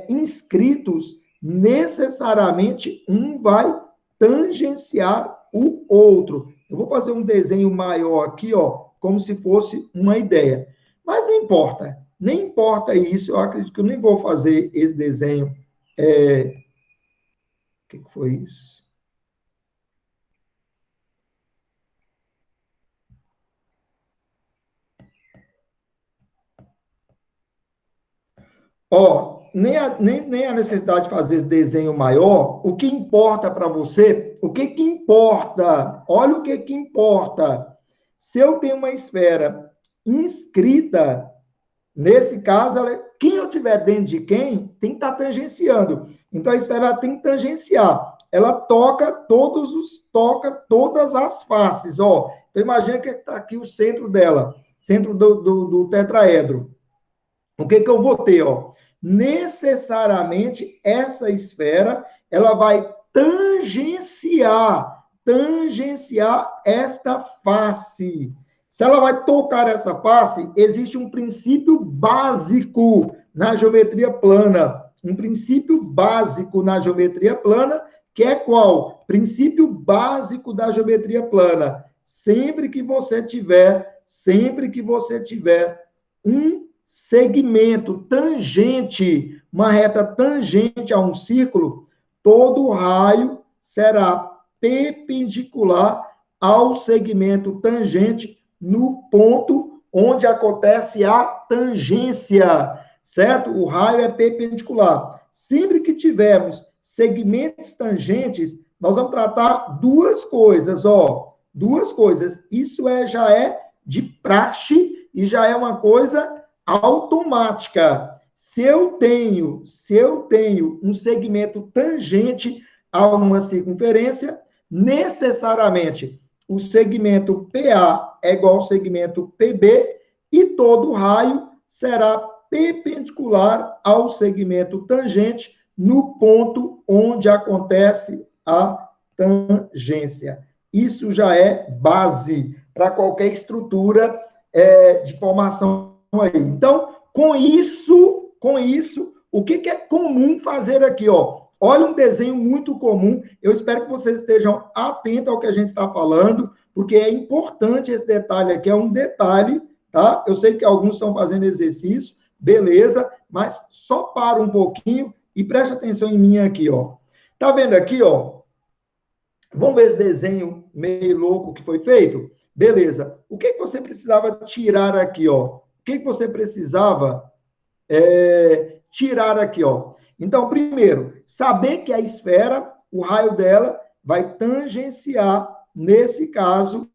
inscritos, necessariamente um vai tangenciar o outro. Eu vou fazer um desenho maior aqui, ó, como se fosse uma ideia. Mas não importa, nem importa isso, eu acredito que eu nem vou fazer esse desenho. O que foi isso? Ó, nem a necessidade de fazer esse desenho maior, o que importa para você, o que importa? Olha o que importa. Se eu tenho uma esfera inscrita, nesse caso, quem eu tiver dentro de quem, tem que estar tangenciando. Então, a esfera tem que tangenciar. Ela toca todas as faces, ó. Então, imagina que está aqui o centro dela, centro do tetraedro. O que eu vou ter, ó? Necessariamente, essa esfera, ela vai tangenciar esta face. Se ela vai tocar essa face, existe um princípio básico na geometria plana. Um princípio básico na geometria plana, que é qual? Princípio básico da geometria plana. Sempre que você tiver um segmento tangente, uma reta tangente a um círculo, todo raio será perpendicular ao segmento tangente no ponto onde acontece a tangência, certo? O raio é perpendicular. Sempre que tivermos segmentos tangentes, nós vamos tratar duas coisas, ó. Duas coisas. Isso já é de praxe e já é uma coisa automática. Se eu tenho um segmento tangente a uma circunferência, necessariamente o segmento PA é igual ao segmento PB e todo raio será perpendicular ao segmento tangente no ponto onde acontece a tangência. Isso já é base para qualquer estrutura de formação aí. Então, com isso, o que é comum fazer aqui, ó? Olha um desenho muito comum. Eu espero que vocês estejam atentos ao que a gente está falando, porque é importante esse detalhe aqui, é um detalhe, tá? Eu sei que alguns estão fazendo exercício, beleza, mas só para um pouquinho e preste atenção em mim aqui, ó. Tá vendo aqui, ó? Vamos ver esse desenho meio louco que foi feito? Beleza. O que você precisava tirar aqui, ó? O que você precisava tirar aqui, ó? Então, primeiro, saber que a esfera, o raio dela, vai tangenciar, nesse caso,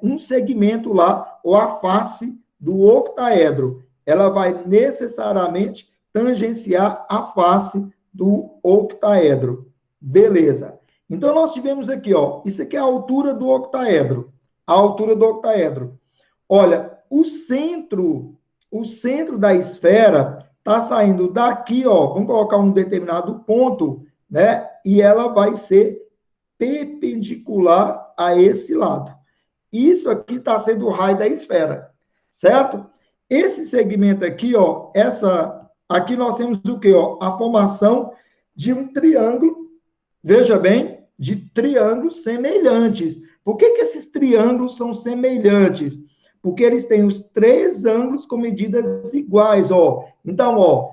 um segmento lá, ou a face do octaedro. Ela vai necessariamente tangenciar a face do octaedro. Beleza. Então, nós tivemos aqui, ó, isso aqui é a altura do octaedro. A altura do octaedro. Olha, o centro da esfera está saindo daqui, ó, vamos colocar um determinado ponto, né? E ela vai ser perpendicular a esse lado. Isso aqui está sendo o raio da esfera, certo? Esse segmento aqui, ó, aqui nós temos o quê, ó? A formação de um triângulo, veja bem, de triângulos semelhantes. Por que esses triângulos são semelhantes? Porque eles têm os três ângulos com medidas iguais, ó. Então, ó,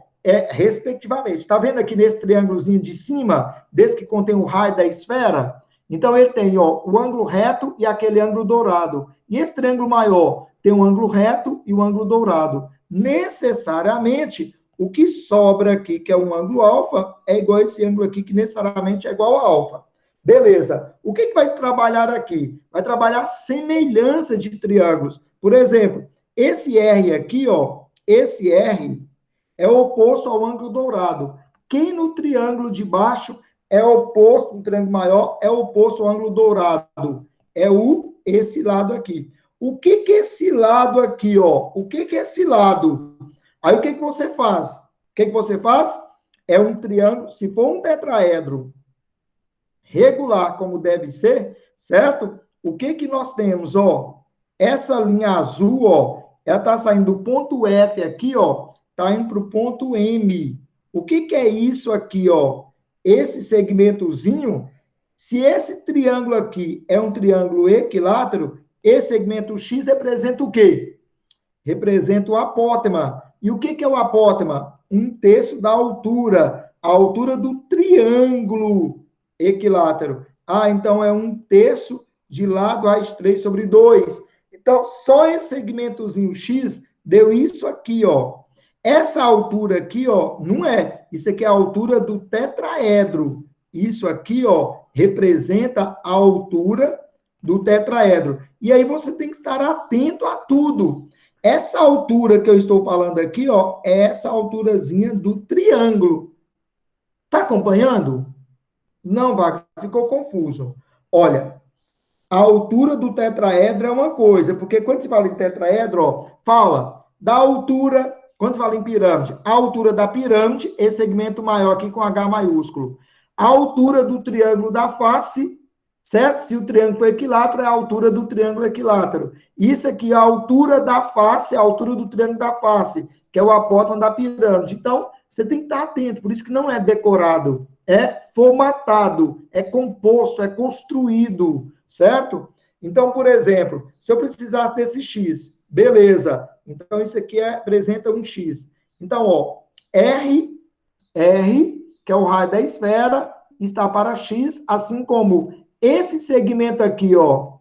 respectivamente. Tá vendo aqui nesse triângulozinho de cima, desse que contém o raio da esfera? Então, ele tem, ó, o ângulo reto e aquele ângulo dourado. E esse triângulo maior tem o ângulo reto e o ângulo dourado. Necessariamente, o que sobra aqui, que é um ângulo alfa, é igual a esse ângulo aqui, que necessariamente é igual a alfa. Beleza. O que vai trabalhar aqui? Vai trabalhar semelhança de triângulos. Por exemplo, esse R aqui, ó, esse R é oposto ao ângulo dourado. Quem no triângulo de baixo é oposto, no triângulo maior, é oposto ao ângulo dourado? É esse lado aqui. O que é esse lado aqui, ó? O que é esse lado? Aí o que você faz? O que você faz? É um triângulo, se for um tetraedro regular, como deve ser, certo? O que nós temos, ó? Essa linha azul, ó, ela está saindo do ponto F aqui, ó, está indo para o ponto M. O que é isso aqui, ó? Esse segmentozinho, se esse triângulo aqui é um triângulo equilátero, esse segmento X representa o quê? Representa o apótema. E o que é o apótema? 1/3 da altura, a altura do triângulo equilátero. Ah, então é 1/3 de lado raiz 3 sobre 2. Então, só esse segmentozinho X deu isso aqui, ó. Essa altura aqui, ó, não é. Isso aqui é a altura do tetraedro. Isso aqui, ó, representa a altura do tetraedro. E aí você tem que estar atento a tudo. Essa altura que eu estou falando aqui, ó, é essa alturazinha do triângulo. Tá acompanhando? Não, Wagner, ficou confuso. Olha, a altura do tetraedro é uma coisa, porque quando se fala em tetraedro, ó, fala da altura, quando se fala em pirâmide, a altura da pirâmide, esse segmento maior aqui com H maiúsculo. a altura do triângulo da face, certo? Se o triângulo for equilátero, é a altura do triângulo equilátero. Isso aqui é a altura da face, a altura do triângulo da face, que é o apótone da pirâmide. Então, você tem que estar atento, por isso que não é decorado, é formatado, é composto, é construído, certo? Então, por exemplo, se eu precisar desse X, beleza. Então, isso aqui representa um X. Então, ó, R, que é o raio da esfera, está para X, assim como esse segmento aqui, ó,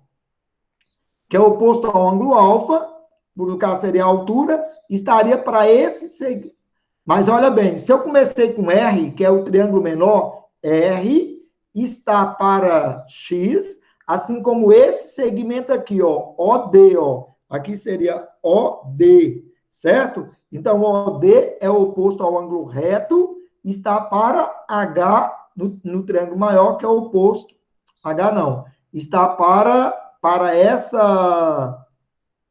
que é oposto ao ângulo alfa, no caso seria a altura, estaria para esse segmento. Mas olha bem, se eu comecei com R, que é o triângulo menor, R está para X, assim como esse segmento aqui, ó, OD, ó, aqui seria OD, certo? Então, OD é o oposto ao ângulo reto, está para H no triângulo maior, que é o oposto. H não. Está para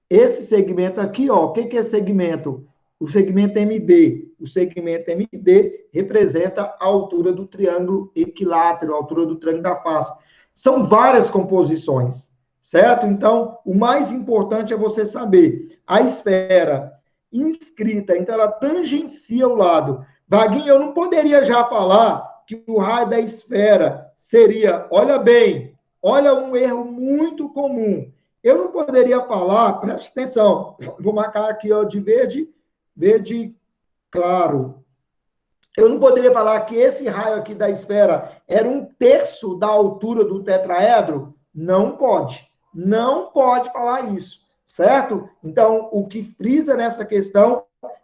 esse segmento aqui, ó. O que é segmento? O segmento MD. O segmento MD representa a altura do triângulo equilátero, a altura do triângulo da face. São várias composições, certo? Então, o mais importante é você saber a esfera inscrita, então ela tangencia o lado. Vaguinho, eu não poderia já falar que o raio da esfera seria, olha bem, olha um erro muito comum. Eu não poderia falar, preste atenção, vou marcar aqui ó, de verde, verde claro. Eu não poderia falar que esse raio aqui da esfera era 1/3 da altura do tetraedro? Não pode. Não pode falar isso, certo? Então, o que frisa nessa questão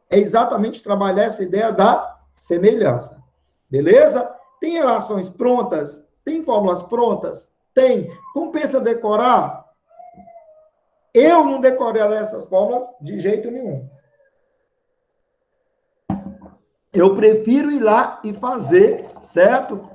é exatamente trabalhar essa ideia da semelhança. Beleza? Tem relações prontas? Tem fórmulas prontas? Tem. Compensa decorar? Eu não decorarei essas fórmulas de jeito nenhum. Eu prefiro ir lá e fazer, certo?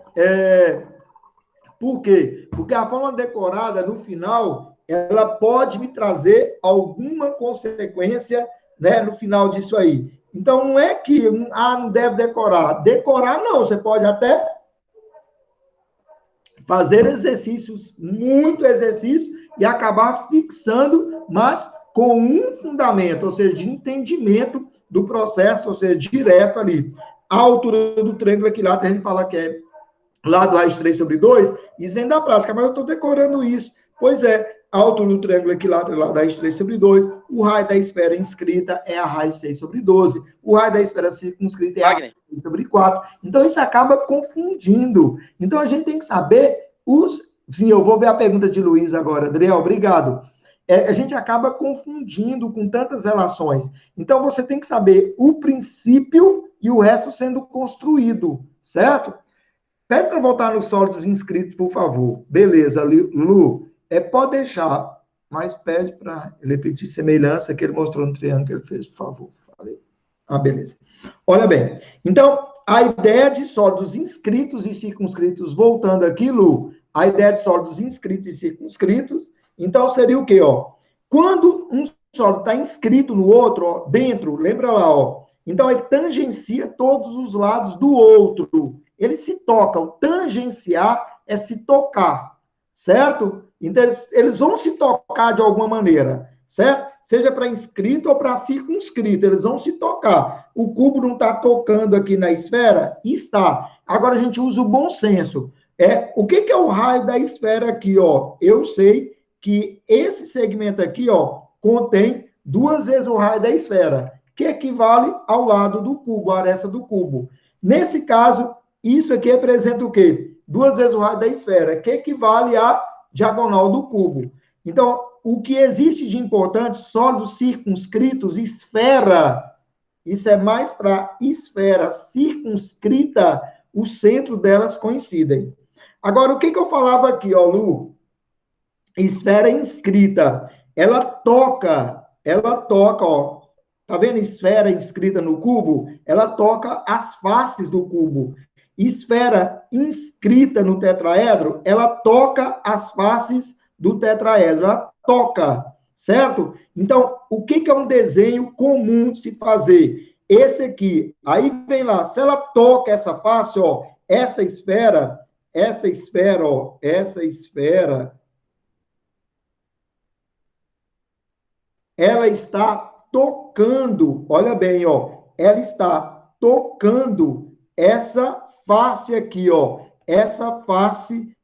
Por quê? Porque a fórmula decorada, no final, ela pode me trazer alguma consequência, né, no final disso aí. Então, não é que, não deve decorar. Decorar, não. Você pode até fazer exercícios, muito exercício, e acabar fixando, mas com um fundamento, ou seja, de entendimento do processo, ou seja, direto ali. A altura do triângulo equilátero, a gente fala que é lá do raiz 3/2, isso vem da prática, mas eu estou decorando isso. Pois é, a altura do triângulo equilátero lá da raiz 3/2, o raio da esfera inscrita é a raiz 6/12, o raio da esfera circunscrita é a raiz 6/4. Então, isso acaba confundindo. Então, a gente tem que saber Sim, eu vou ver a pergunta de Luiz agora. Adriel, obrigado. A gente acaba confundindo com tantas relações. Então, você tem que saber o princípio e o resto sendo construído, certo? Pede para voltar nos sólidos inscritos, por favor. Beleza, Lu. Pode deixar, mas pede para ele repetir semelhança que ele mostrou no triângulo que ele fez, por favor. Falei. Beleza. Olha bem. Então, a ideia de sólidos inscritos e circunscritos, voltando aqui, Lu, a ideia de sólidos inscritos e circunscritos, então seria o quê, ó? Quando um sólido está inscrito no outro, ó, dentro, lembra lá, ó. Então, ele tangencia todos os lados do outro. Eles se tocam. Tangenciar é se tocar, certo? Então, eles vão se tocar de alguma maneira, certo? Seja para inscrito ou para circunscrito, eles vão se tocar. O cubo não está tocando aqui na esfera? Está. Agora, a gente usa o bom senso. O que é o raio da esfera aqui, ó? Eu sei que esse segmento aqui, ó, contém 2 vezes o raio da esfera, que equivale ao lado do cubo, a aresta do cubo. Nesse caso, isso aqui representa o quê? 2 vezes o raio da esfera, que equivale à diagonal do cubo. Então, o que existe de importante, sólidos circunscritos, esfera, isso é mais para esfera circunscrita, o centro delas coincidem. Agora, o que eu falava aqui, ó, Lu? Esfera inscrita. Ela toca, ó. Tá vendo esfera inscrita no cubo? Ela toca as faces do cubo. Esfera inscrita no tetraedro, ela toca as faces do tetraedro. Ela toca, certo? Então, o que é um desenho comum de se fazer? Esse aqui. Aí vem lá, se ela toca essa face, ó, essa esfera, ó, essa esfera, ela está tocando, olha bem, ó, ela está tocando essa face aqui, ó, essa face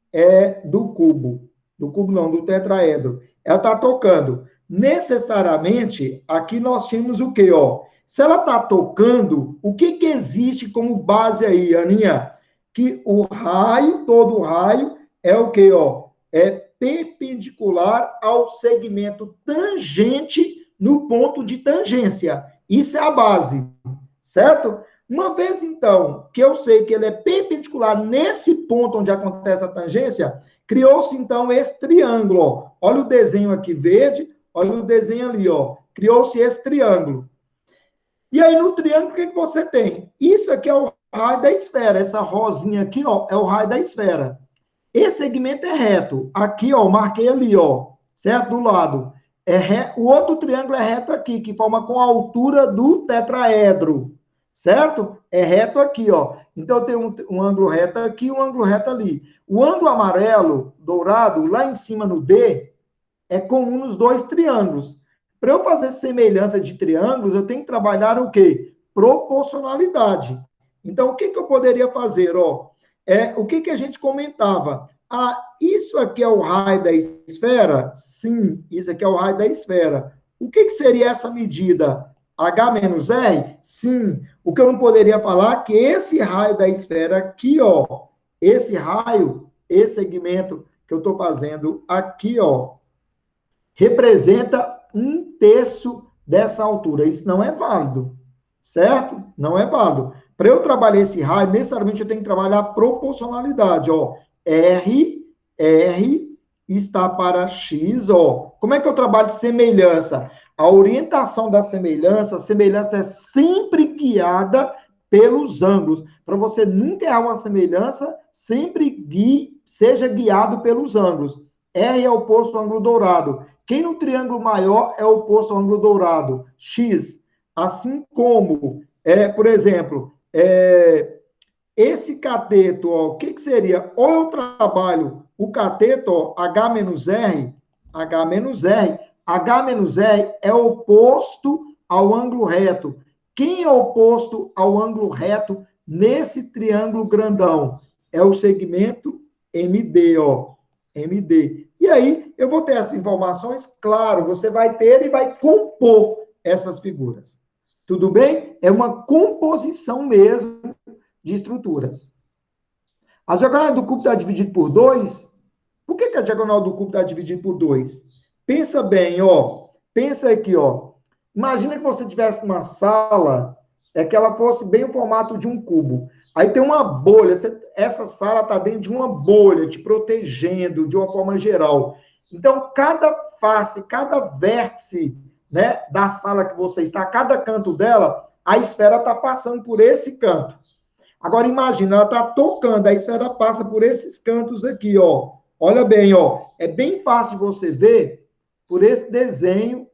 do cubo não, do tetraedro. Ela está tocando. Necessariamente, aqui nós tínhamos o quê, ó? Se ela está tocando, o que que existe como base aí, Aninha? Que o raio, todo raio, é o quê, ó? É perpendicular ao segmento tangente no ponto de tangência. Isso é a base, certo? Uma vez, então, que eu sei que ele é perpendicular nesse ponto onde acontece a tangência, criou-se, então, esse triângulo, ó. Olha o desenho aqui verde, olha o desenho ali, ó. Criou-se esse triângulo. E aí, no triângulo, o que que você tem? Isso aqui é o raio da esfera. Essa rosinha aqui, ó, é o raio da esfera. Esse segmento é reto. Aqui, ó, marquei ali, ó, certo? Do lado. O outro triângulo é reto aqui, que forma com a altura do tetraedro, certo? É reto aqui, ó. Então, eu tenho um ângulo reto aqui e um ângulo reto ali. O ângulo amarelo, dourado, lá em cima no D, é comum nos dois triângulos. Para eu fazer semelhança de triângulos, eu tenho que trabalhar o quê? Proporcionalidade. Então, o que que eu poderia fazer? Ó, o que que a gente comentava? Ah, isso aqui é o raio da esfera? Sim, isso aqui é o raio da esfera. O que que seria essa medida? H menos R? Sim. O que eu não poderia falar é que esse raio da esfera aqui, ó, esse raio, esse segmento que eu estou fazendo aqui, ó, representa 1/3 dessa altura. Isso não é válido, certo? Não é válido. Para eu trabalhar esse raio, necessariamente eu tenho que trabalhar a proporcionalidade, ó. R está para X, ó. Como é que eu trabalho semelhança? A orientação da semelhança, a semelhança é sempre guiada pelos ângulos. Para você nunca errar uma semelhança, sempre seja guiado pelos ângulos. R é oposto ao ângulo dourado. Quem no triângulo maior é oposto ao ângulo dourado? X. Assim como, por exemplo, esse cateto, ó, o que que seria? Ou eu trabalho o cateto, ó, H menos R, H menos R. H menos R é oposto ao ângulo reto. Quem é oposto ao ângulo reto nesse triângulo grandão? É o segmento MD, ó. MD. E aí, eu vou ter essas informações, claro, você vai ter e vai compor essas figuras. Tudo bem? É uma composição mesmo de estruturas. A diagonal do cubo está dividida por 2. Por que a diagonal do cubo está dividida por 2? Pensa bem, ó. Pensa aqui, ó. Imagina que você tivesse uma sala, que ela fosse bem o formato de um cubo. Aí tem uma bolha, essa sala está dentro de uma bolha, te protegendo de uma forma geral. Então, cada face, cada vértice, né, da sala que você está, cada canto dela, a esfera está passando por esse canto. Agora, imagina, ela está tocando, a esfera passa por esses cantos aqui, ó. Olha bem, ó. É bem fácil de você ver por esse desenho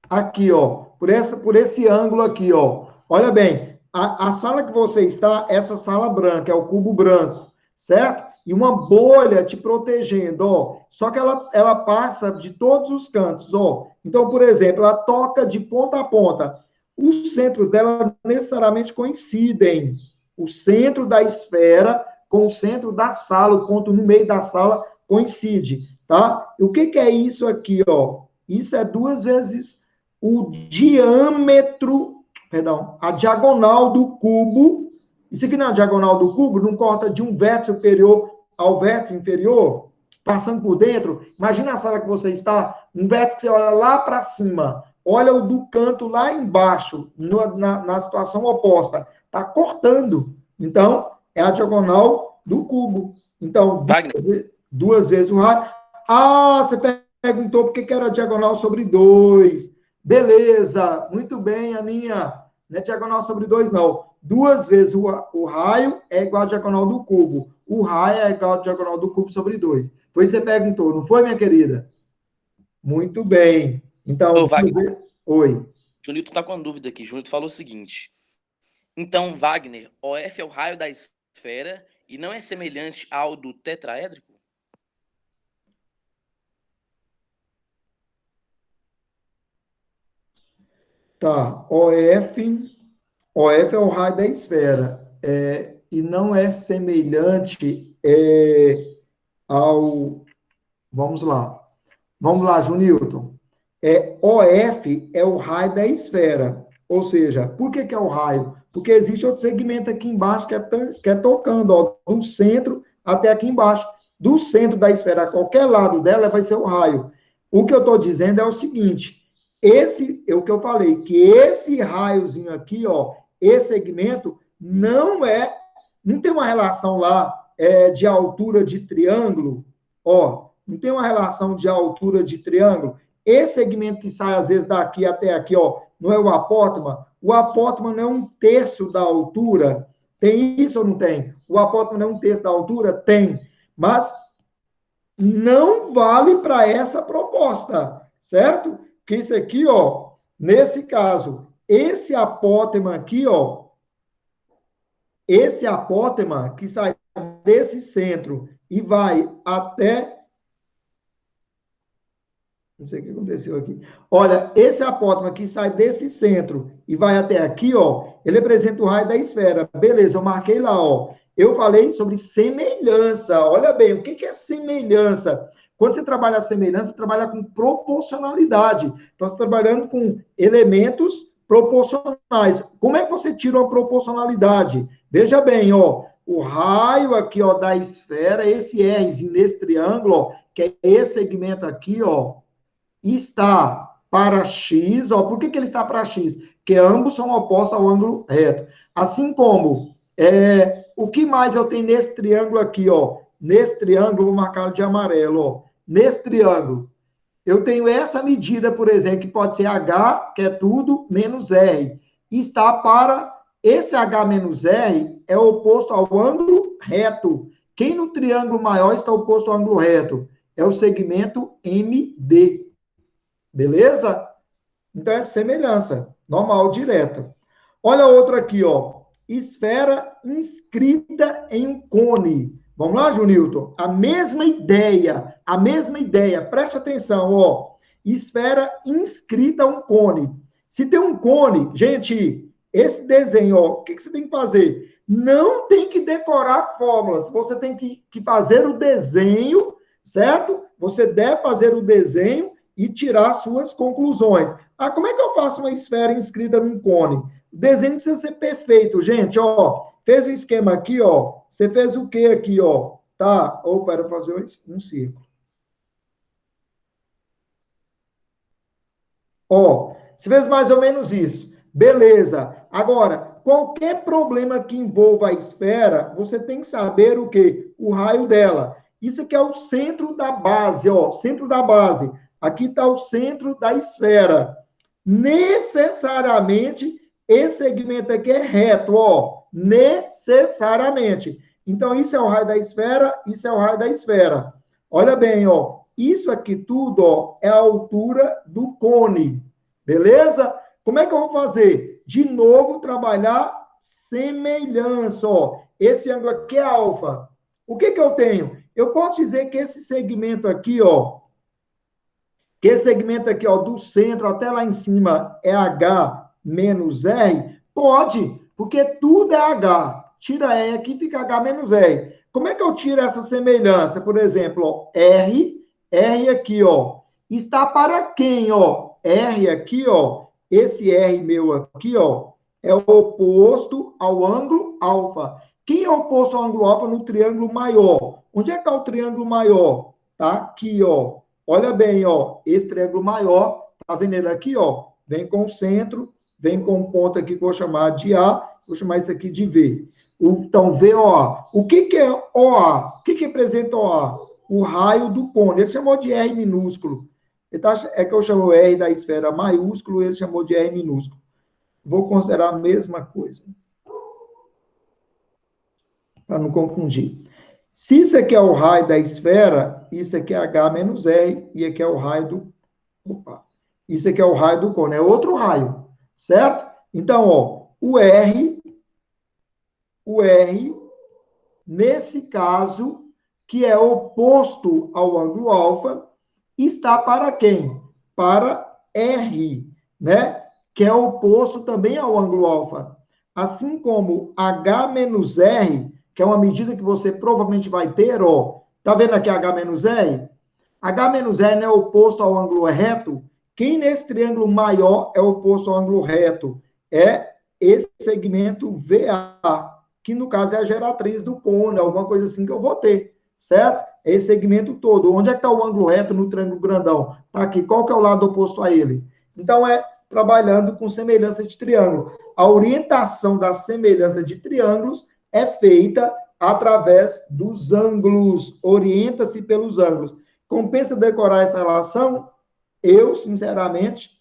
aqui, ó. Por esse ângulo aqui, ó. Olha bem, a sala que você está, essa sala branca, é o cubo branco, certo? E uma bolha te protegendo, ó. Só que ela passa de todos os cantos, ó. Então, por exemplo, ela toca de ponta a ponta. Os centros dela necessariamente coincidem. O centro da esfera com o centro da sala, o ponto no meio da sala coincide, tá? E o que que é isso aqui, ó? Isso é 2 vezes o diâmetro, perdão, a diagonal do cubo. Isso aqui não é a diagonal do cubo, não corta de um vértice superior ao vértice inferior, passando por dentro. Imagina a sala que você está, um vértice que você olha lá para cima, olha o do canto lá embaixo, na situação oposta. Está cortando. Então, é a diagonal do cubo. Então, duas vezes o raio. Ah, você perguntou por que era diagonal sobre 2. Beleza, muito bem, Aninha. Não é diagonal sobre 2, não. 2 vezes o raio é igual a diagonal do cubo. O raio é igual a diagonal do cubo sobre 2. Foi isso que você perguntou, não foi, minha querida? Muito bem. Então, Ô, Wagner, oi. Junito tá com uma dúvida aqui. Junito falou o seguinte: Então, Wagner, OF é o raio da esfera e não é semelhante ao do tetraédrico? Tá, OF é o raio da esfera, e não é semelhante ao. Vamos lá, Junilton. OF é o raio da esfera, ou seja, por que é o raio? Porque existe outro segmento aqui embaixo que é tocando, ó, do centro até aqui embaixo. Do centro da esfera, a qualquer lado dela, vai ser o raio. O que eu estou dizendo é o seguinte: esse é o que eu falei, que esse raiozinho aqui, ó, esse segmento não tem uma relação lá de altura de triângulo, ó, não tem uma relação de altura de triângulo. Esse segmento que sai às vezes daqui até aqui, ó, não é o apótoma? O apótoma não é um terço da altura. Tem isso ou não tem? O apótoma não é um terço da altura? Tem. Mas não vale para essa proposta, certo? Que isso aqui, ó, nesse caso, esse apótema aqui, ó, esse apótema que sai desse centro e vai até. Não sei o que aconteceu aqui. Olha, esse apótoma que sai desse centro e vai até aqui, ó, ele representa o raio da esfera. Beleza, eu marquei lá, ó. Eu falei sobre semelhança. Olha bem, o que é semelhança? Quando você trabalha a semelhança, você trabalha com proporcionalidade. Então, você está trabalhando com elementos proporcionais. Como é que você tira uma proporcionalidade? Veja bem, ó, o raio aqui, ó, da esfera, esse Rzinho nesse triângulo, ó, que é esse segmento aqui, ó, está para X, ó, por que ele está para X? Porque ambos são opostos ao ângulo reto. Assim como, o que mais eu tenho nesse triângulo aqui, ó? Nesse triângulo, vou marcar de amarelo, ó. Nesse triângulo, eu tenho essa medida, por exemplo, que pode ser H, que é tudo, menos R. Está para esse H menos R é oposto ao ângulo reto. Quem no triângulo maior está oposto ao ângulo reto? É o segmento MD. Beleza? Então é semelhança, normal, direta. Olha outro aqui, ó. Esfera inscrita em um cone. Vamos lá, Junilton? A mesma ideia. Preste atenção, ó. Esfera inscrita a um cone. Se tem um cone, gente, esse desenho, ó, o que você tem que fazer? Não tem que decorar fórmulas, você tem que fazer o desenho, certo? Você deve fazer o desenho e tirar suas conclusões. Ah, como é que eu faço uma esfera inscrita num cone? O desenho precisa ser perfeito, gente, ó. Fez um esquema aqui, ó. Você fez o quê aqui, ó? Tá? Ou para fazer um círculo. Ó, você fez mais ou menos isso. Beleza. Agora, qualquer problema que envolva a esfera, você tem que saber o quê? O raio dela. Isso aqui é o centro da base, ó. Centro da base. Aqui está o centro da esfera. Necessariamente, esse segmento aqui é reto, ó. Necessariamente. Então, isso é o raio da esfera, isso é o raio da esfera. Olha bem, ó. Isso aqui tudo, ó, é a altura do cone. Beleza? Como é que eu vou fazer? De novo, trabalhar semelhança, ó. Esse ângulo aqui é alfa. O que eu tenho? Eu posso dizer que esse segmento aqui, ó, do centro até lá em cima é H menos R? Pode, porque tudo é H. Tira R aqui, fica H menos R. Como é que eu tiro essa semelhança? Por exemplo, ó, R aqui, ó, está para quem, ó? R aqui, ó, esse R meu aqui, ó, é o oposto ao ângulo alfa. Quem é oposto ao ângulo alfa no triângulo maior? Onde é que está o triângulo maior? Tá aqui, ó. Olha bem, ó, esse triângulo maior, tá vendo ele aqui, ó? Vem com o centro, vem com um ponto aqui que eu vou chamar de A, vou chamar isso aqui de V. Então, VOA. O que é OA? O que representa OA? O raio do cone. Ele chamou de R minúsculo. É que eu chamo R da esfera maiúsculo, ele chamou de R minúsculo. Vou considerar a mesma coisa. Para não confundir. Se isso aqui é o raio da esfera, isso aqui é H menos R, e aqui é o raio do... Opa. Isso aqui é o raio do cone, é outro raio, certo? Então, ó, o R o R, nesse caso, que é oposto ao ângulo alfa, está para quem? Para R, né? Que é oposto também ao ângulo alfa. Assim como H menos R, que é uma medida que você provavelmente vai ter, ó. Tá vendo aqui H menos R? H menos R é oposto ao ângulo reto. Quem nesse triângulo maior é oposto ao ângulo reto? É esse segmento VA, que no caso é a geratriz do cone, alguma coisa assim que eu vou ter, certo? É esse segmento todo. Onde é que está o ângulo reto no triângulo grandão? Está aqui. Qual que é o lado oposto a ele? Então, é trabalhando com semelhança de triângulo. A orientação da semelhança de triângulos é feita através dos ângulos. Orienta-se pelos ângulos. Compensa decorar essa relação? Eu, sinceramente,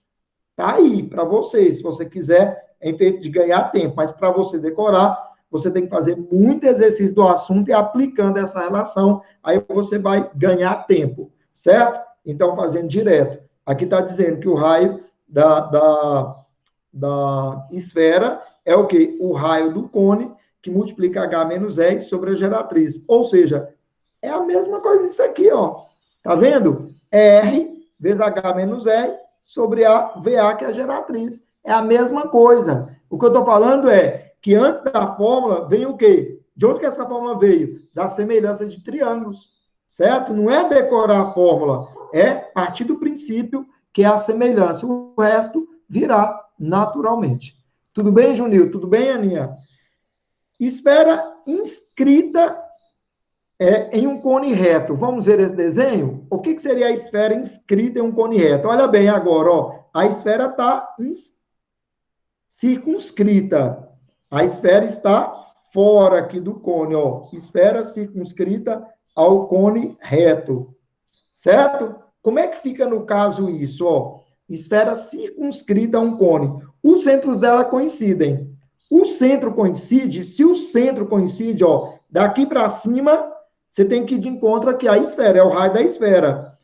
tá aí para você. Se você quiser, é efeito de ganhar tempo. Mas para você decorar, você tem que fazer muito exercício do assunto e aplicando essa relação, aí você vai ganhar tempo, certo? Então, fazendo direto. Aqui está dizendo que o raio da esfera é o quê? O raio do cone, que multiplica H menos R sobre a geratriz. Ou seja, é a mesma coisa isso aqui, ó. Tá vendo? R vezes H menos R sobre a VA, que é a geratriz. É a mesma coisa. O que eu estou falando é que antes da fórmula vem o quê? De onde que essa fórmula veio? Da semelhança de triângulos, certo? Não é decorar a fórmula, é partir do princípio que é a semelhança. O resto virá naturalmente. Tudo bem, Junil? Tudo bem, Aninha? Esfera inscrita em um cone reto. Vamos ver esse desenho? O que seria a esfera inscrita em um cone reto? Olha bem agora, ó. A esfera está circunscrita. A esfera está fora aqui do cone, ó. Esfera circunscrita ao cone reto. Certo? Como é que fica no caso isso, ó? Esfera circunscrita a um cone. Os centros dela coincidem. O centro coincide, se o centro coincide, ó, daqui para cima, você tem que ir de encontro aqui a esfera, é o raio da esfera.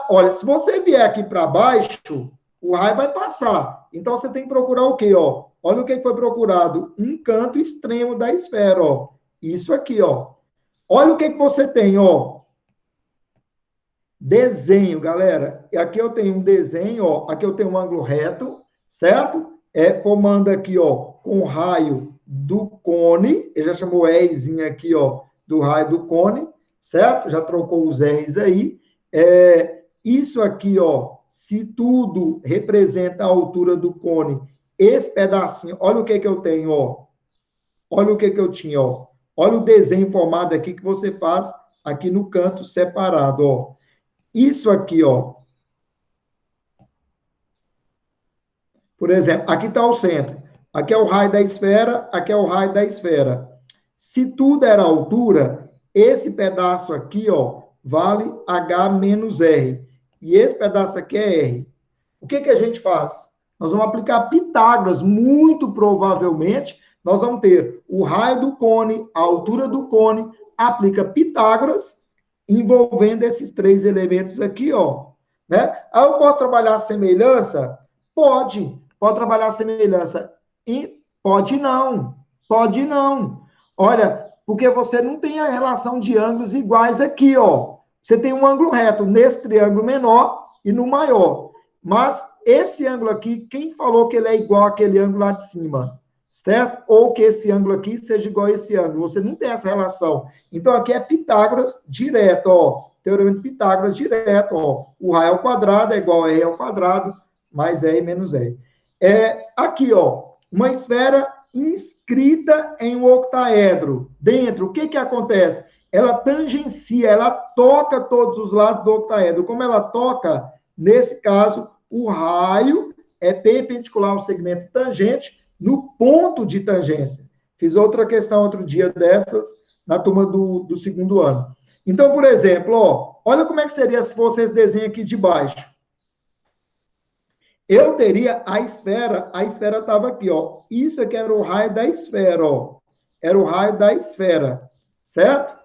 Olha, se você vier aqui para baixo, o raio vai passar. Então, você tem que procurar o quê, ó? Olha o que foi procurado. Um canto extremo da esfera, ó. Isso aqui, ó. Olha o que você tem, ó. Desenho, galera. E aqui eu tenho um desenho, ó. Aqui eu tenho um ângulo reto, certo? Formando aqui, ó, com o raio do cone. Ele já chamou Rzinho aqui, ó, do raio do cone, certo? Já trocou os R's aí. Isso aqui, ó, se tudo representa a altura do cone, esse pedacinho, olha o que eu tenho, ó. Olha o que eu tinha, ó. Olha o desenho formado aqui que você faz aqui no canto separado, ó. Isso aqui, ó. Por exemplo, aqui está o centro. Aqui é o raio da esfera, aqui é o raio da esfera. Se tudo era altura, esse pedaço aqui, ó, vale H menos R. E esse pedaço aqui é R. O que a gente faz? Nós vamos aplicar Pitágoras, muito provavelmente, nós vamos ter o raio do cone, a altura do cone, aplica Pitágoras, envolvendo esses três elementos aqui, ó. Né? Aí eu posso trabalhar a semelhança? Pode trabalhar a semelhança. E pode não. Olha, porque você não tem a relação de ângulos iguais aqui, ó. Você tem um ângulo reto nesse triângulo menor e no maior. Mas esse ângulo aqui, quem falou que ele é igual àquele ângulo lá de cima? Certo? Ou que esse ângulo aqui seja igual a esse ângulo. Você não tem essa relação. Então, aqui é Pitágoras direto, ó. Teorema de Pitágoras direto, ó. O raio ao quadrado é igual a R ao quadrado, mais R menos R. Aqui, ó. Uma esfera inscrita em um octaedro. Dentro, o que acontece? Ela tangencia, ela toca todos os lados do octaedro. Como ela toca, nesse caso, o raio é perpendicular ao segmento tangente no ponto de tangência. Fiz outra questão outro dia dessas na turma do segundo ano. Então, por exemplo, ó, olha como é que seria se fosse esse desenho aqui de baixo. Eu teria a esfera estava aqui, ó. Isso aqui era o raio da esfera, ó. Era o raio da esfera, certo?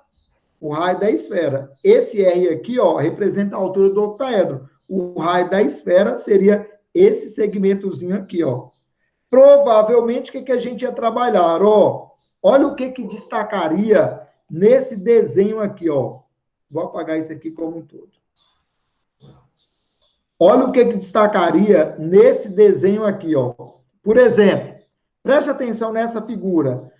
O raio da esfera. Esse R aqui, ó, representa a altura do octaedro. O raio da esfera seria esse segmentozinho aqui, ó. Provavelmente, o que a gente ia trabalhar, ó? Olha o que destacaria nesse desenho aqui, ó. Vou apagar isso aqui como um todo. Olha o que destacaria nesse desenho aqui, ó. Por exemplo, preste atenção nessa figura.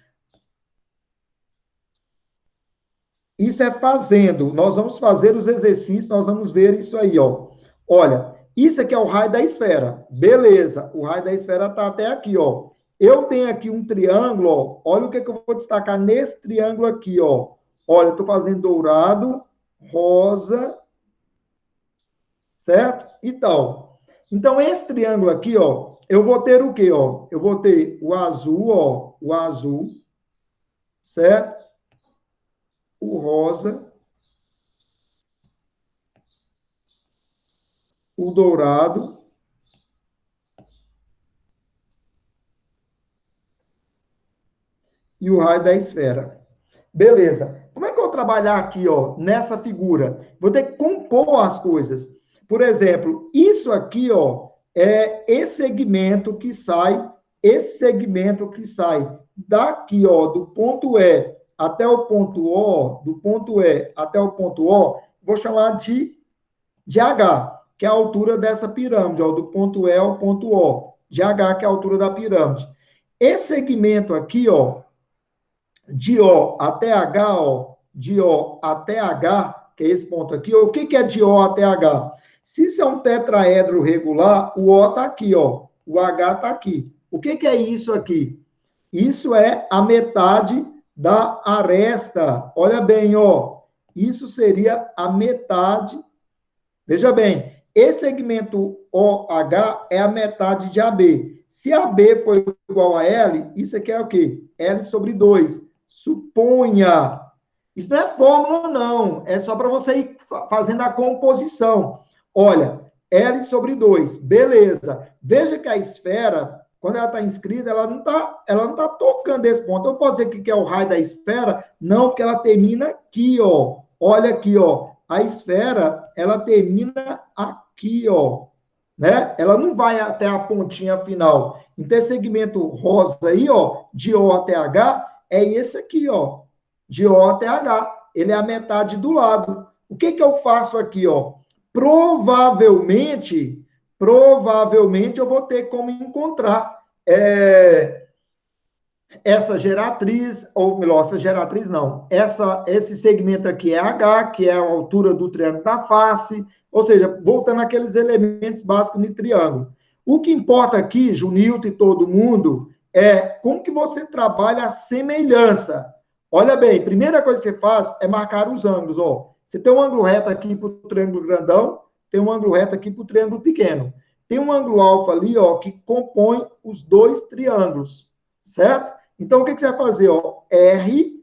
Isso é fazendo. Nós vamos fazer os exercícios, nós vamos ver isso aí, ó. Olha, isso aqui é o raio da esfera. Beleza, o raio da esfera está até aqui, ó. Eu tenho aqui um triângulo, ó. Olha o que eu vou destacar nesse triângulo aqui, ó. Olha, eu estou fazendo dourado, rosa, certo? E tal. Então, esse triângulo aqui, ó, eu vou ter o quê, ó? Eu vou ter o azul, ó, o azul, certo? O rosa, o dourado e o raio da esfera. Beleza. Como é que eu vou trabalhar aqui, ó, nessa figura? Vou ter que compor as coisas. Por exemplo, isso aqui, ó, é esse segmento que sai daqui, ó, do ponto E até o ponto O, do ponto E até o ponto O, vou chamar de H, que é a altura dessa pirâmide, ó, do ponto E ao ponto O, de H, que é a altura da pirâmide. Esse segmento aqui, ó, de O até H, ó, de O até H, que é esse ponto aqui, o que é de O até H? Se isso é um tetraedro regular, o O está aqui, ó, o H está aqui. O que é isso aqui? Isso é a metade da aresta. Olha bem, ó, isso seria a metade. Veja bem, esse segmento OH é a metade de AB. Se AB for igual a L, isso aqui é o quê? L sobre 2. Suponha. Isso não é fórmula, não. É só para você ir fazendo a composição. Olha, L sobre 2. Beleza. Veja que a esfera, quando ela está inscrita, ela não tá tocando esse ponto. Eu posso dizer que é o raio da esfera? Não, porque ela termina aqui, ó. Olha aqui, ó. A esfera, ela termina aqui, ó. Né? Ela não vai até a pontinha final. Então, esse segmento rosa aí, ó, de O até H, é esse aqui, ó, de O até H. Ele é a metade do lado. O que eu faço aqui, ó? Provavelmente eu vou ter como encontrar essa geratriz, ou melhor, essa geratriz não, esse segmento aqui é H, que é a altura do triângulo da face, ou seja, voltando àqueles elementos básicos de triângulo. O que importa aqui, Junilton e todo mundo, é como que você trabalha a semelhança. Olha bem, primeira coisa que você faz é marcar os ângulos, ó. Você tem um ângulo reto aqui para o triângulo grandão, tem um ângulo reto aqui para o triângulo pequeno. Tem um ângulo alfa ali, ó, que compõe os dois triângulos, certo? Então, o que você vai fazer? Ó? R,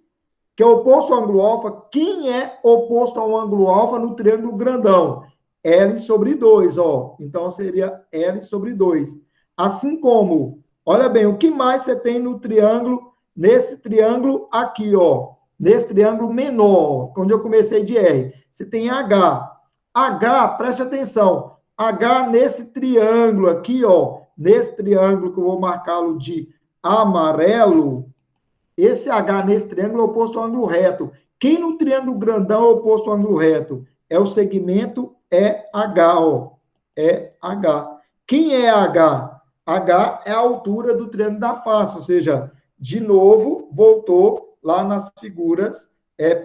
que é oposto ao ângulo alfa. Quem é oposto ao ângulo alfa no triângulo grandão? L sobre 2, ó. Então, seria L sobre 2. Assim como, olha bem, o que mais você tem no triângulo, nesse triângulo aqui, ó. Nesse triângulo menor, onde eu comecei de R. Você tem H. H, preste atenção. H nesse triângulo aqui, ó. Nesse triângulo que eu vou marcá-lo de amarelo, esse H nesse triângulo é oposto ao ângulo reto. Quem no triângulo grandão é oposto ao ângulo reto? É o segmento EH, ó. EH. Quem é H? H é a altura do triângulo da face, ou seja, de novo, voltou lá nas figuras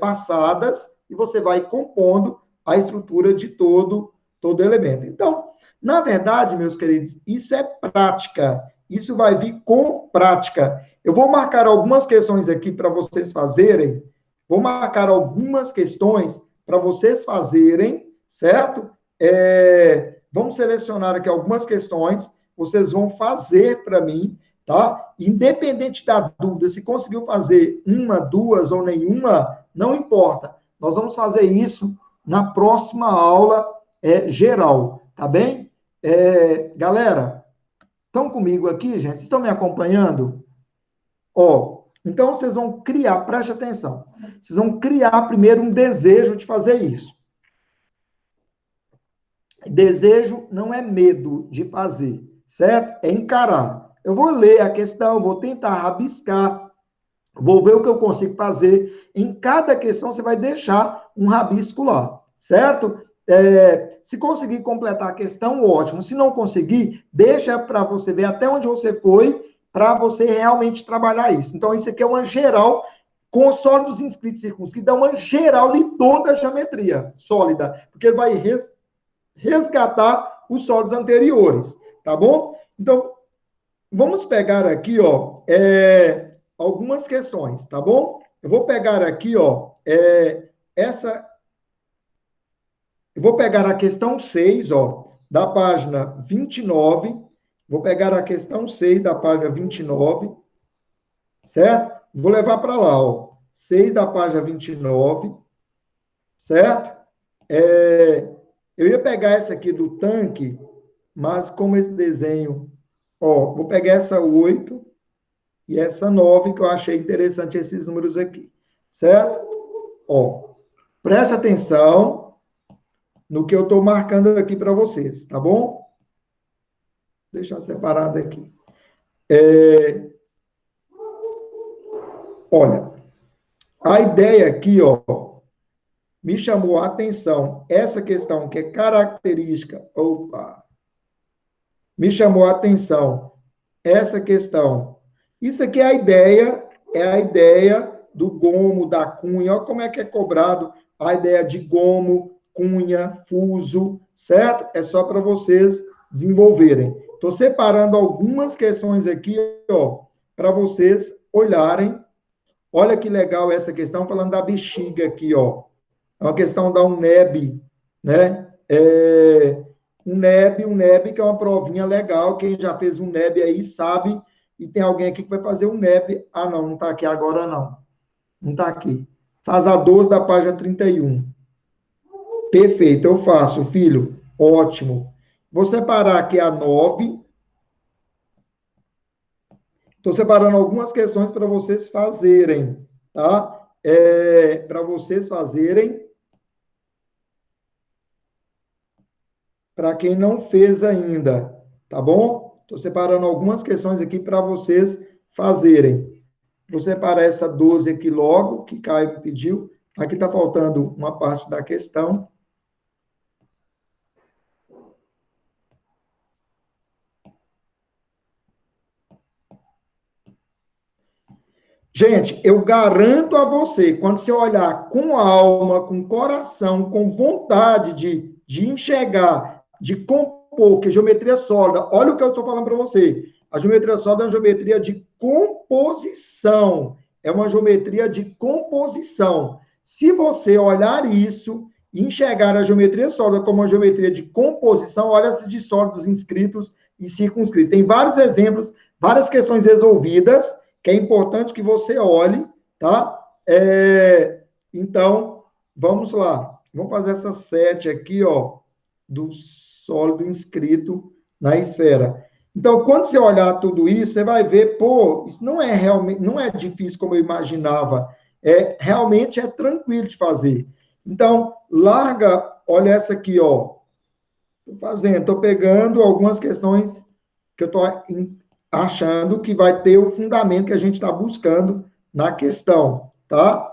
passadas e você vai compondo a estrutura de todo elemento. Então, na verdade, meus queridos, isso é prática. Isso vai vir com prática. Eu vou marcar algumas questões aqui para vocês fazerem. Vou marcar algumas questões para vocês fazerem, certo? Vamos selecionar aqui algumas questões. Vocês vão fazer para mim, tá? Independente da dúvida, se conseguiu fazer uma, duas ou nenhuma, não importa. Nós vamos fazer isso na próxima aula geral, tá bem? Galera, estão comigo aqui, gente? Vocês estão me acompanhando? Ó, então vocês vão criar, preste atenção, vocês vão criar primeiro um desejo de fazer isso. Desejo não é medo de fazer, certo? É encarar. Eu vou ler a questão, vou tentar rabiscar, Vou ver o que eu consigo fazer. Em cada questão, você vai deixar um rabisco lá, certo? Se conseguir completar a questão, ótimo. Se não conseguir, deixa para você ver até onde você foi, para você realmente trabalhar isso. Então, isso aqui é uma geral, com sólidos inscritos e circunscritos, dá uma geral de toda a geometria sólida, porque ele vai resgatar os sólidos anteriores, tá bom? Então, vamos pegar aqui, ó, algumas questões, tá bom? Eu vou pegar aqui, ó, eu vou pegar a questão 6, ó, da página 29. Vou pegar a questão 6 da página 29, certo? Vou levar para lá, ó. 6 da página 29, certo? Eu ia pegar essa aqui do tanque, mas como esse desenho, ó, vou pegar essa 8 e essa 9, que eu achei interessante esses números aqui, certo? Ó, preste atenção no que eu estou marcando aqui para vocês, tá bom? Deixa separado aqui. Olha, a ideia aqui, ó, me chamou a atenção. Essa questão que é característica, me chamou a atenção essa questão. Isso aqui é a ideia do gomo, da cunha. Olha como é que é cobrado a ideia de gomo, cunha, fuso, certo? É só para vocês desenvolverem. Estou separando algumas questões aqui, ó, para vocês olharem. Olha que legal essa questão, falando da bexiga aqui, ó. É uma questão da UNEB, né? UNEB, que é uma provinha legal. Quem já fez um UNEB aí sabe. E tem alguém aqui que vai fazer um UNEB. Ah, não está aqui agora, não. Não está aqui. Faz a 12 da página 31. Perfeito, eu faço, filho. Ótimo. Vou separar aqui a 9. Estou separando algumas questões para vocês fazerem, tá? Para vocês fazerem. Para quem não fez ainda, tá bom? Estou separando algumas questões aqui para vocês fazerem. Vou separar essa 12 aqui logo, que Caio pediu. Aqui está faltando uma parte da questão. Gente, eu garanto a você, quando você olhar com alma, com coração, com vontade de enxergar, de compor, que geometria sólida, olha o que eu estou falando para você. A geometria sólida é uma geometria de composição. É uma geometria de composição. Se você olhar isso e enxergar a geometria sólida como uma geometria de composição, olha as de sólidos inscritos e circunscritos. Tem vários exemplos, várias questões resolvidas, que é importante que você olhe, tá? Então, vamos lá. Vamos fazer essa 7 aqui, ó, do sólido inscrito na esfera. Então, quando você olhar tudo isso, você vai ver, pô, isso não é realmente, não é difícil como eu imaginava. Realmente é tranquilo de fazer. Então, larga, olha essa aqui, ó. Estou pegando algumas questões que eu estou achando que vai ter o fundamento que a gente está buscando na questão, tá?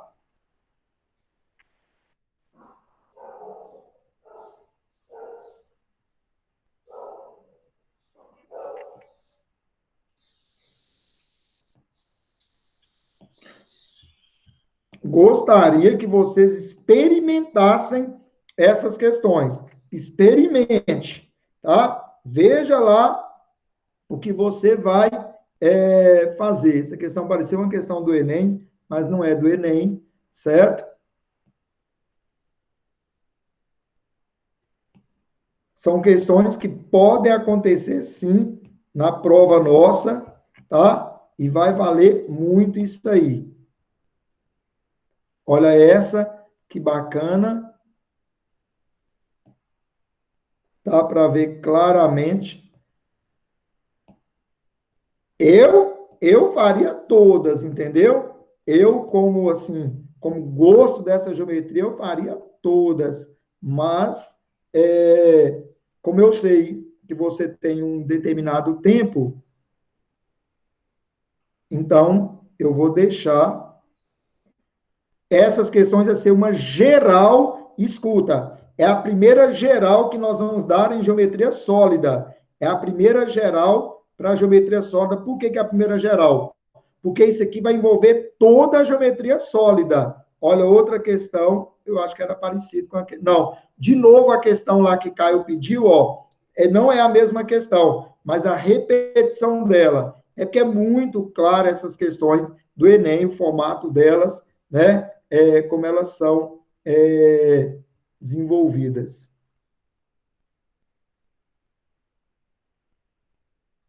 Gostaria que vocês experimentassem essas questões. Experimente, tá? Veja lá o que você vai fazer. Essa questão pareceu uma questão do Enem, mas não é do Enem, certo? São questões que podem acontecer, sim, na prova nossa, tá? E vai valer muito isso aí. Olha essa, que bacana. Dá para ver claramente. Eu faria todas, entendeu? Eu, como assim, como gosto dessa geometria, eu faria todas. Mas, como eu sei que você tem um determinado tempo, então eu vou deixar essas questões a ser uma geral, escuta, é a primeira geral que nós vamos dar em geometria sólida. É a primeira geral para a geometria sólida. Por que é a primeira geral? Porque isso aqui vai envolver toda a geometria sólida. Olha, outra questão, eu acho que era parecido com a... Não, de novo a questão lá que Caio pediu, ó, não é a mesma questão, mas a repetição dela. É porque é muito clara essas questões do Enem, o formato delas, né? Como elas são desenvolvidas.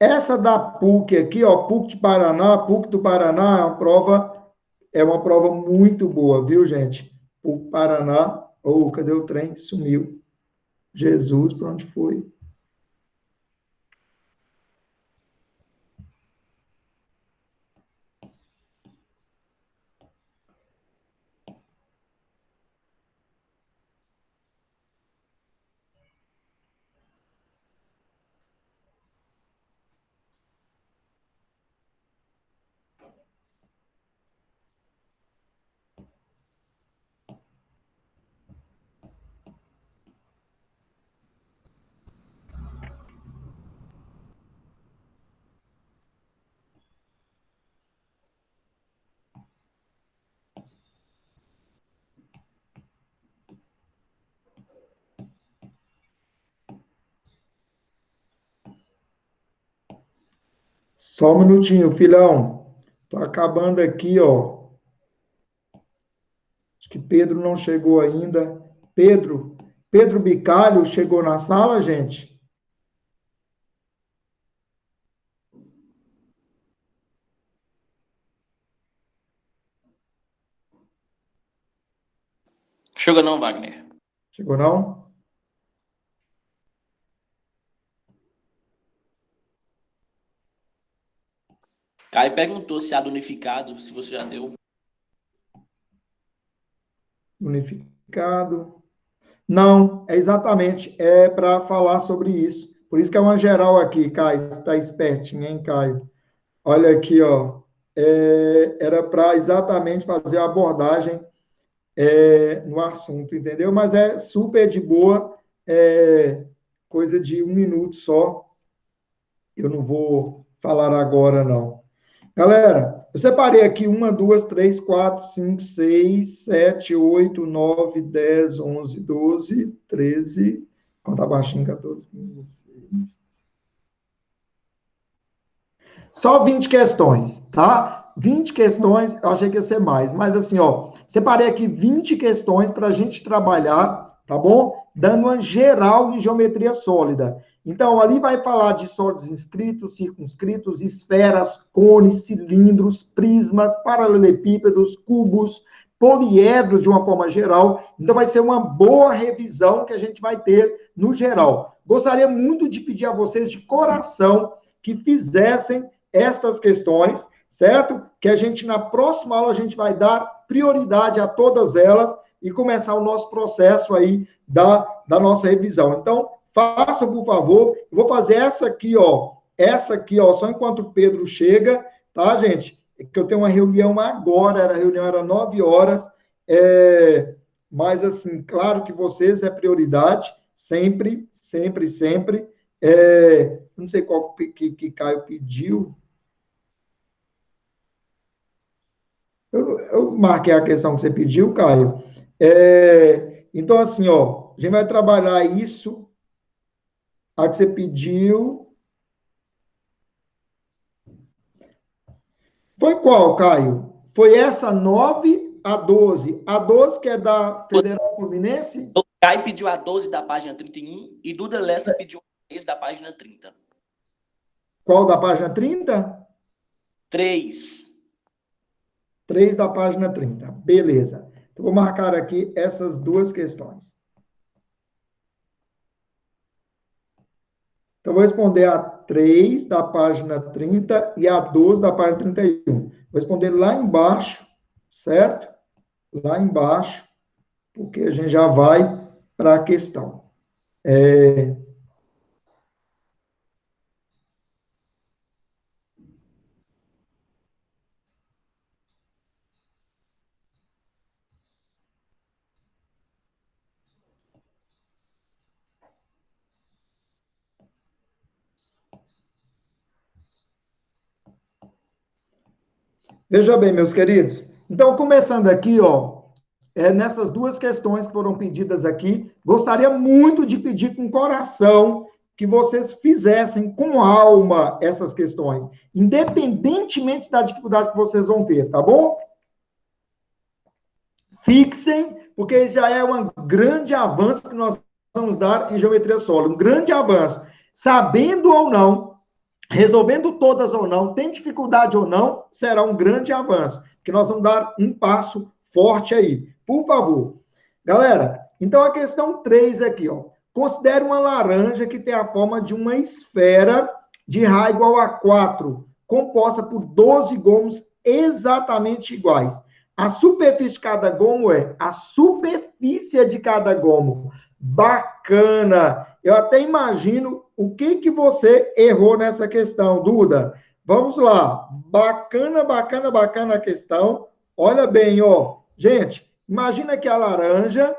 Essa da PUC aqui, ó, PUC de Paraná, PUC do Paraná, é uma prova muito boa, viu, gente? PUC Paraná, cadê o trem? Sumiu. Jesus, para onde foi? Só um minutinho, filhão. Tô acabando aqui, ó. Acho que Pedro não chegou ainda. Pedro Bicalho chegou na sala, gente? Chega não, Wagner. Chegou não? Caio perguntou se há do unificado, se você já deu. Unificado. Não, é exatamente, é para falar sobre isso. Por isso que é uma geral aqui, Caio, você está espertinho, hein, Caio? Olha aqui, ó, era para exatamente fazer a abordagem no assunto, entendeu? Mas é super de boa, coisa de 1 minuto só. Eu não vou falar agora, não. Galera, eu separei aqui 1, 2, 3, 4, 5, 6, 7, 8, 9, 10, 11, 12, 13. Conta baixinho, 14, 15, 16. Só 20 questões, tá? 20 questões, eu achei que ia ser mais, mas assim, ó, separei aqui 20 questões para a gente trabalhar, tá bom? Dando uma geral em geometria sólida. Então, ali vai falar de sólidos inscritos, circunscritos, esferas, cones, cilindros, prismas, paralelepípedos, cubos, poliedros de uma forma geral. Então, vai ser uma boa revisão que a gente vai ter no geral. Gostaria muito de pedir a vocês de coração que fizessem estas questões, certo? Que a gente, na próxima aula, a gente vai dar prioridade a todas elas e começar o nosso processo aí da nossa revisão. Então, façam, por favor. Eu vou fazer essa aqui, ó, só enquanto o Pedro chega, tá, gente? É que eu tenho uma reunião agora, a reunião era 9 horas, mas, assim, claro que vocês é prioridade, sempre, sempre, sempre. Não sei qual que Caio pediu. Eu marquei a questão que você pediu, Caio. Então, assim, ó, a gente vai trabalhar isso, a que você pediu. Foi qual, Caio? Foi essa 9 a 12. A 12, que é da Federal Fluminense? O Caio pediu a 12 da página 31 e Duda Lessa pediu a 3 da página 30. Qual da página 30? 3. 3 da página 30. Beleza. Então, vou marcar aqui essas duas questões. Então, vou responder a 3 da página 30 e a 12 da página 31. Vou responder lá embaixo, certo? Lá embaixo, porque a gente já vai para a questão. Veja bem, meus queridos. Então, começando aqui, ó, nessas duas questões que foram pedidas aqui, gostaria muito de pedir com coração que vocês fizessem com alma essas questões, independentemente da dificuldade que vocês vão ter, tá bom? Fixem, porque já é um grande avanço que nós vamos dar em geometria sólida, um grande avanço. Sabendo ou não, resolvendo todas ou não, tem dificuldade ou não, será um grande avanço, que nós vamos dar um passo forte aí. Por favor. Galera, então a questão 3 aqui, ó. Considere uma laranja que tem a forma de uma esfera de raio igual a 4, composta por 12 gomos exatamente iguais. A superfície de cada gomo é a superfície de cada gomo. Bacana! Eu até imagino o que você errou nessa questão, Duda. Vamos lá. Bacana, bacana, bacana a questão. Olha bem, ó. Gente, imagina que a laranja,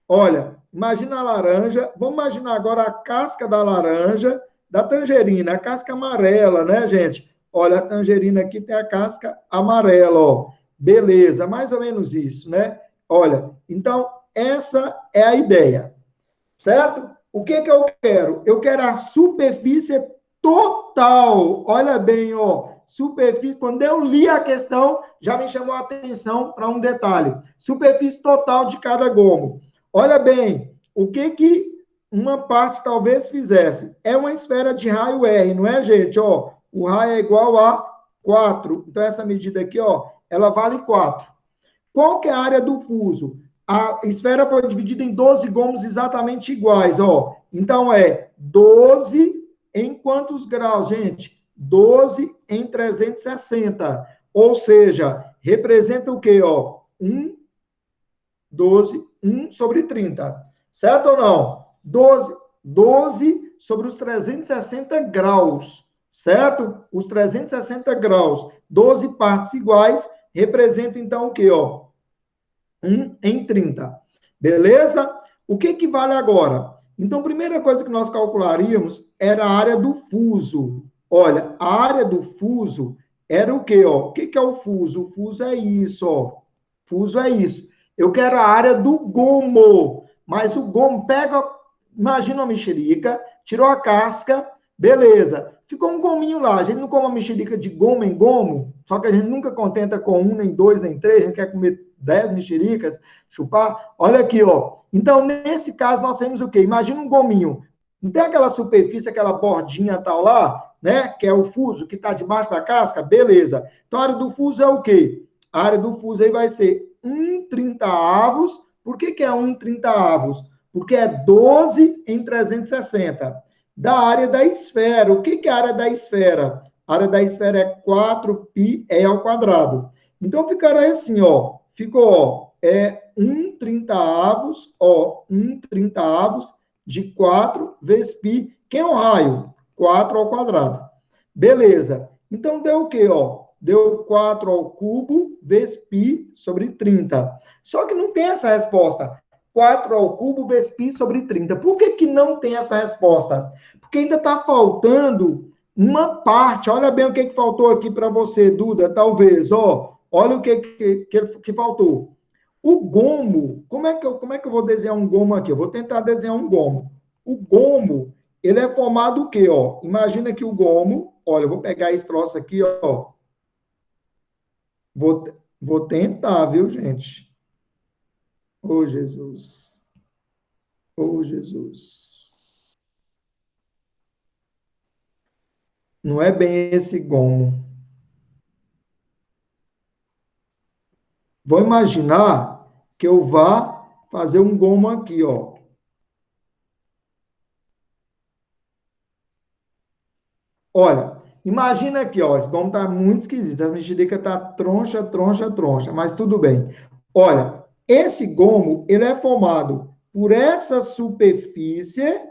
olha, imagina a laranja, vamos imaginar agora a casca da laranja, da tangerina, a casca amarela, né, gente? Olha, a tangerina aqui tem a casca amarela, ó. Beleza, mais ou menos isso, né? Olha, então, essa é a ideia, certo? O que eu quero? Eu quero a superfície total. Olha bem, ó, superfície. Quando eu li a questão, já me chamou a atenção para um detalhe. Superfície total de cada gomo. Olha bem, o que uma parte talvez fizesse? É uma esfera de raio R, não é, gente? Ó, o raio é igual a 4. Então, essa medida aqui, ó, ela vale 4. Qual que é a área do fuso? A esfera foi dividida em 12 gomos exatamente iguais, ó. Então, é 12 em quantos graus, gente? 12 em 360. Ou seja, representa o quê, ó? 12, 1 sobre 30. Certo ou não? 12 sobre os 360 graus. Certo? Os 360 graus. 12 partes iguais representa, então, o quê, ó? 1 em 30. Beleza? O que vale agora? Então, a primeira coisa que nós calcularíamos era a área do fuso. Olha, a área do fuso era o quê? Ó? O que é o fuso? O fuso é isso, ó. Fuso é isso. Eu quero a área do gomo. Mas o gomo, imagina uma mexerica, tirou a casca, beleza. Ficou um gominho lá. A gente não come uma mexerica de gomo em gomo, só que a gente nunca contenta com 1, nem 2, nem 3, a gente quer comer 10 mexericas, chupar. Olha aqui, ó. Então, nesse caso, nós temos o quê? Imagina um gominho. Não tem aquela superfície, aquela bordinha tal lá, né? Que é o fuso, que está debaixo da casca? Beleza. Então, a área do fuso é o quê? A área do fuso aí vai ser 1/30. Por que é 1/30? Porque é 12 em 360. Da área da esfera. O que é a área da esfera? A área da esfera é 4π ao quadrado. Então, ficará assim, ó. Ficou, ó, 1/30, ó, 1/30 de 4 vezes π. Quem é o raio? 4 ao quadrado. Beleza. Então, deu o quê, ó? Deu 4 ao cubo vezes π sobre 30. Só que não tem essa resposta. 4 ao cubo vezes π sobre 30. Por que não tem essa resposta? Porque ainda está faltando uma parte. Olha bem o que faltou aqui para você, Duda, talvez, ó. Olha o que faltou. O gomo, como é que eu vou desenhar um gomo aqui? Eu vou tentar desenhar um gomo. O gomo, ele é formado o quê, ó? Imagina que o gomo, olha, eu vou pegar esse troço aqui, ó. Vou tentar, viu, gente? Ô, Jesus. Ô, Jesus. Não é bem esse gomo. Vou imaginar que eu vá fazer um gomo aqui, ó. Olha, imagina aqui, ó, esse gomo tá muito esquisito, a mexerica tá troncha, troncha, troncha, mas tudo bem. Olha, esse gomo, ele é formado por essa superfície,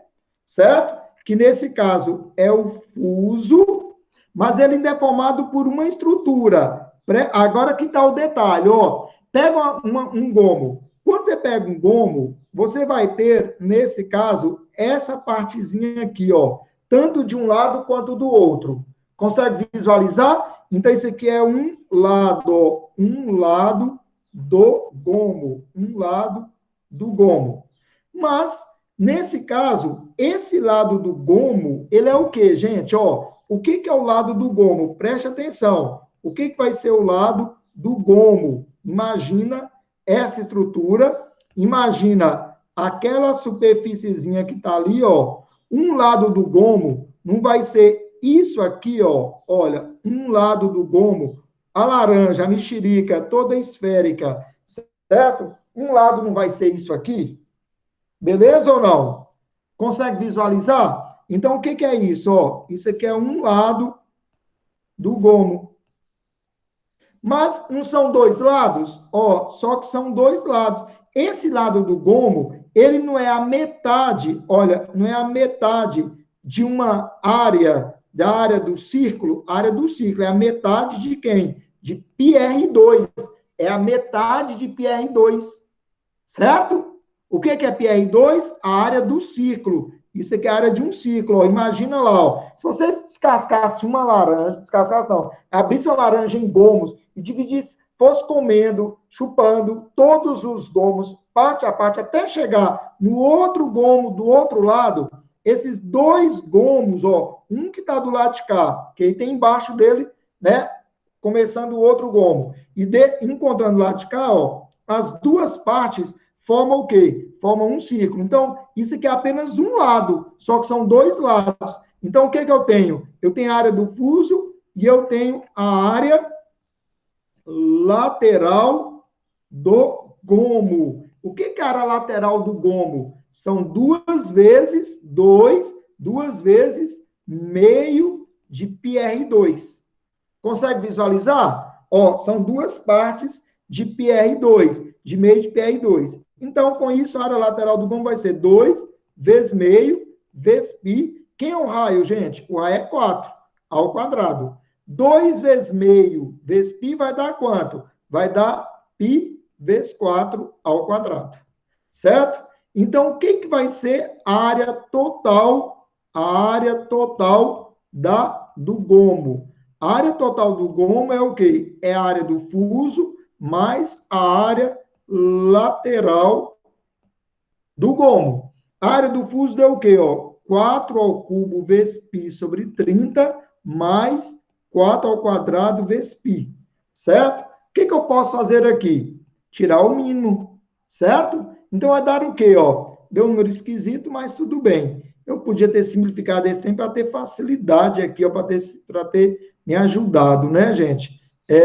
certo? Que nesse caso é o fuso, mas ele ainda é formado por uma estrutura. Agora que tá o detalhe, ó. Pega um gomo. Quando você pega um gomo, você vai ter, nesse caso, essa partezinha aqui, ó, tanto de um lado quanto do outro. Consegue visualizar? Então, isso aqui é um lado, ó, um lado do gomo, um lado do gomo. Mas, nesse caso, esse lado do gomo, ele é o quê, gente? Ó, o que é o lado do gomo? Preste atenção. O que vai ser o lado do gomo? Imagina essa estrutura, imagina aquela superfíciezinha que está ali, ó. Um lado do gomo não vai ser isso aqui, ó. Olha, um lado do gomo, a laranja, a mexerica, toda esférica, certo? Um lado não vai ser isso aqui? Beleza ou não? Consegue visualizar? Então, o que é isso? Ó, isso aqui é um lado do gomo. Mas não são dois lados? Ó, só que são dois lados. Esse lado do gomo, ele não é a metade, olha, não é a metade de uma área, da área do círculo. A área do círculo é a metade de quem? De PR2. É a metade de PR2. Certo? O que é PR2? A área do círculo. Isso aqui é a área de um ciclo. Ó. Imagina lá, ó. Se você descascasse uma laranja, descascasse não, abrisse uma laranja em gomos e dividisse, fosse comendo, chupando todos os gomos, parte a parte, até chegar no outro gomo do outro lado, esses dois gomos, ó, um que está do lado de cá, que aí tem embaixo dele, né, começando o outro gomo, e encontrando do lado de cá, ó, as duas partes formam o quê? Formam um círculo. Então, isso aqui é apenas um lado, só que são dois lados. Então, o que eu tenho? Eu tenho a área do fuso e eu tenho a área lateral do gomo. O que é a área lateral do gomo? São duas vezes meio de PR2. Consegue visualizar? Ó, são duas partes de PR2, de meio de PR2. Então, com isso, a área lateral do gomo vai ser 2 vezes meio, vezes π. Quem é o raio, gente? O raio é 4 ao quadrado. 2 vezes meio, vezes π vai dar quanto? Vai dar π vezes 4 ao quadrado. Certo? Então, o que vai ser a área total? A área total do gomo. A área total do gomo é o quê? É a área do fuso mais a área lateral do gomo. A área do fuso deu o quê? Ó? 4 ao cubo vezes π sobre 30 mais 4 ao quadrado vezes π. Certo? O que eu posso fazer aqui? Tirar o mínimo. Certo? Então, vai dar o quê? Ó? Deu um número esquisito, mas tudo bem. Eu podia ter simplificado esse tempo para ter facilidade aqui, para ter me ajudado, né, gente?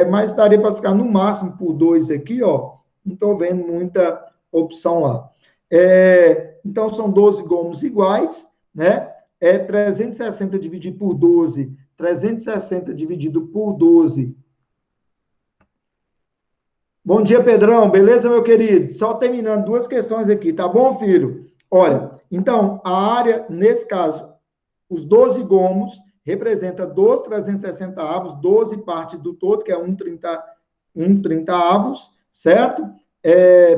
Mas daria para ficar no máximo por 2 aqui, ó. Não estou vendo muita opção lá. Então, são 12 gomos iguais, né? 360 dividido por 12, 360 dividido por 12. Bom dia, Pedrão. Beleza, meu querido? Só terminando duas questões aqui, tá bom, filho? Olha, então, a área, nesse caso, os 12 gomos representa 12 360 avos, 12 partes do todo, que é 1/30 avos, certo?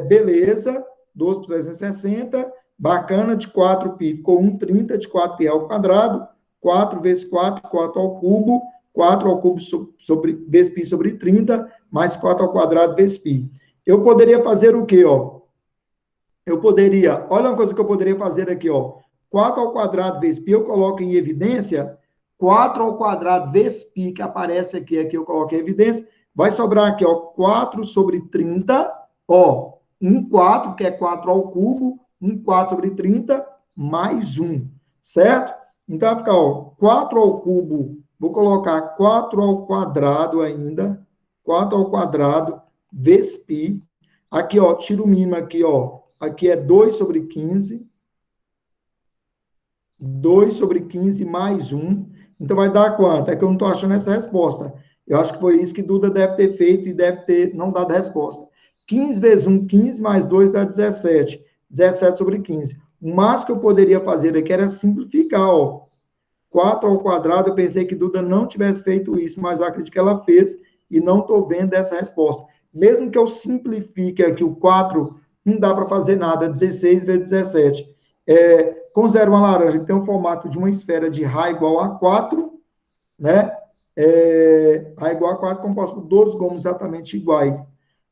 Beleza, 12 por 360, bacana, de 4π ficou 1/30 de 4π ao quadrado, 4 vezes 4, 4 ao cubo, 4 ao cubo vezes π sobre 30, mais 4 ao quadrado vezes π. Eu poderia fazer o quê, ó? Olha uma coisa que eu poderia fazer aqui, ó. 4 ao quadrado vezes π, eu coloco em evidência, 4 ao quadrado vezes π, que aparece aqui eu coloco em evidência, vai sobrar aqui, ó, 4 sobre 30, ó, 4, que é 4 ao cubo, 4 sobre 30, mais 1, certo? Então, vai ficar, ó, 4 ao cubo, vou colocar 4 ao quadrado ainda, 4 ao quadrado, vezes π. Aqui, ó, tiro o mínimo aqui, ó, aqui é 2 sobre 15, 2 sobre 15 mais 1. Então, vai dar quanto? É que eu não estou achando essa resposta. Eu acho que foi isso que Duda deve ter feito e deve ter não dado a resposta. 15 vezes 1, 15, mais 2 dá 17. 17 sobre 15. O máximo que eu poderia fazer aqui era simplificar, ó. 4 ao quadrado, eu pensei que Duda não tivesse feito isso, mas eu acredito que ela fez e não estou vendo essa resposta. Mesmo que eu simplifique aqui o 4, não dá para fazer nada. 16 vezes 17. Considera uma laranja que tem o formato de uma esfera de raio igual a 4, né? A igual a 4 composto por 12 gomos exatamente iguais.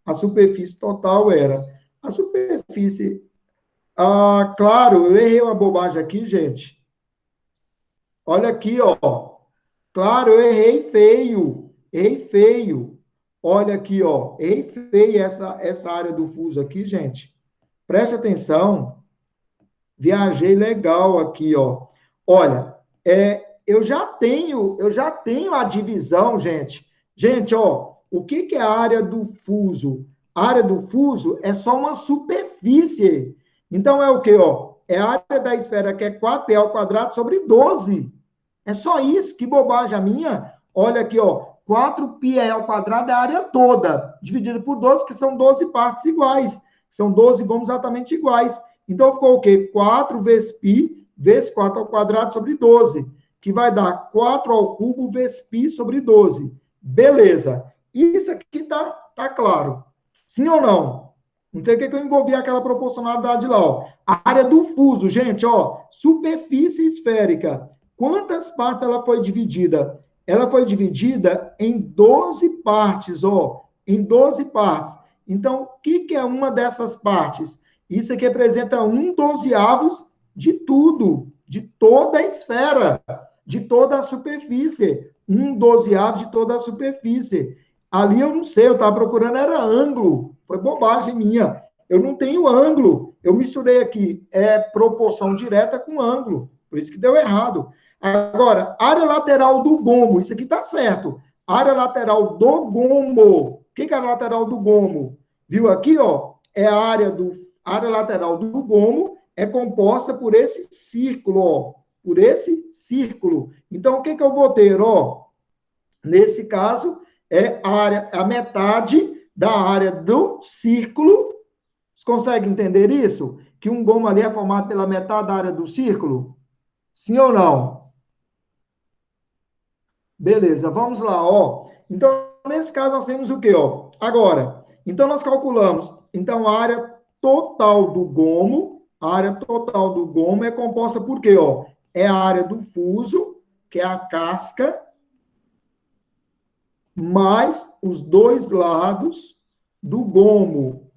A superfície total era. A superfície. Claro, eu errei uma bobagem aqui, gente. Olha aqui, ó. Claro, eu errei feio. Errei feio. Olha aqui, ó. Errei feio essa área do fuso aqui, gente. Preste atenção. Viajei legal aqui, ó. Olha, eu já tenho a divisão, gente. Gente, ó, o que é a área do fuso? A área do fuso é só uma superfície. Então, é o quê, ó? É a área da esfera que é 4π ao quadrado sobre 12. É só isso, que bobagem a minha. Olha aqui, ó, 4π ao quadrado é a área toda, dividida por 12, que são 12 partes iguais. São 12 gomos exatamente iguais. Então, ficou o quê? 4 vezes π, vezes 4 ao quadrado sobre 12, que vai dar 4 ao cubo vezes π sobre 12. Beleza. Isso aqui tá claro. Sim ou não? Não sei o que eu envolvi aquela proporcionalidade lá, ó. A área do fuso, gente, ó, superfície esférica. Quantas partes ela foi dividida? Ela foi dividida em 12 partes, ó, em 12 partes. Então, o que é uma dessas partes? Isso aqui representa 1/12 de tudo, de toda a esfera, de toda a superfície. 1/12 de toda a superfície. Ali eu não sei, eu estava procurando, era ângulo. Foi bobagem minha. Eu não tenho ângulo. Eu misturei aqui proporção direta com ângulo. Por isso que deu errado. Agora, área lateral do gomo. Isso aqui está certo. Área lateral do gomo. O que é a lateral do gomo? Viu aqui, ó? É a área lateral do gomo é composta por esse círculo, ó. Por esse círculo. Então, o que eu vou ter, ó? Nesse caso, é a metade da área do círculo. Vocês conseguem entender isso? Que um gomo ali é formado pela metade da área do círculo? Sim ou não? Beleza, vamos lá, ó. Então, nesse caso, nós temos o quê, ó? Agora, então, nós calculamos, então, a área total do gomo, é composta por quê, ó? É a área do fuso, que é a casca, mais os dois lados do gomo,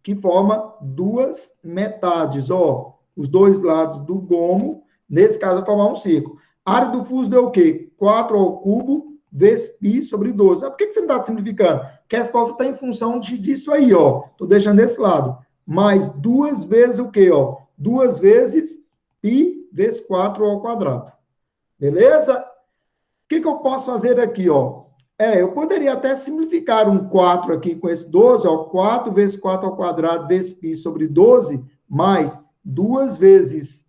que forma duas metades, ó. Os dois lados do gomo, nesse caso, vai formar um círculo. A área do fuso deu o quê? 4 ao cubo vezes π sobre 12. Por que você não está simplificando? Porque a resposta está em função disso aí, ó. Estou deixando desse lado. Mais 2 vezes o quê, ó? 2 vezes π vezes 4 ao quadrado. Beleza? O que eu posso fazer aqui, ó? Eu poderia até simplificar um 4 aqui com esse 12, ó, 4 vezes 4 ao quadrado vezes π sobre 12, mais 2 vezes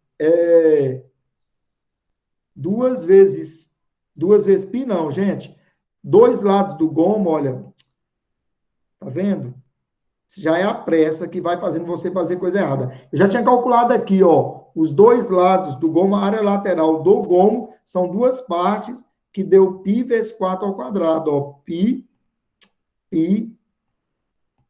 π não, gente. Dois lados do gomo, olha, tá vendo? Já é a pressa que vai fazendo você fazer coisa errada. Eu já tinha calculado aqui, ó, os dois lados do gomo, a área lateral do gomo, são duas partes, que deu π vezes 4 ao quadrado, ó, π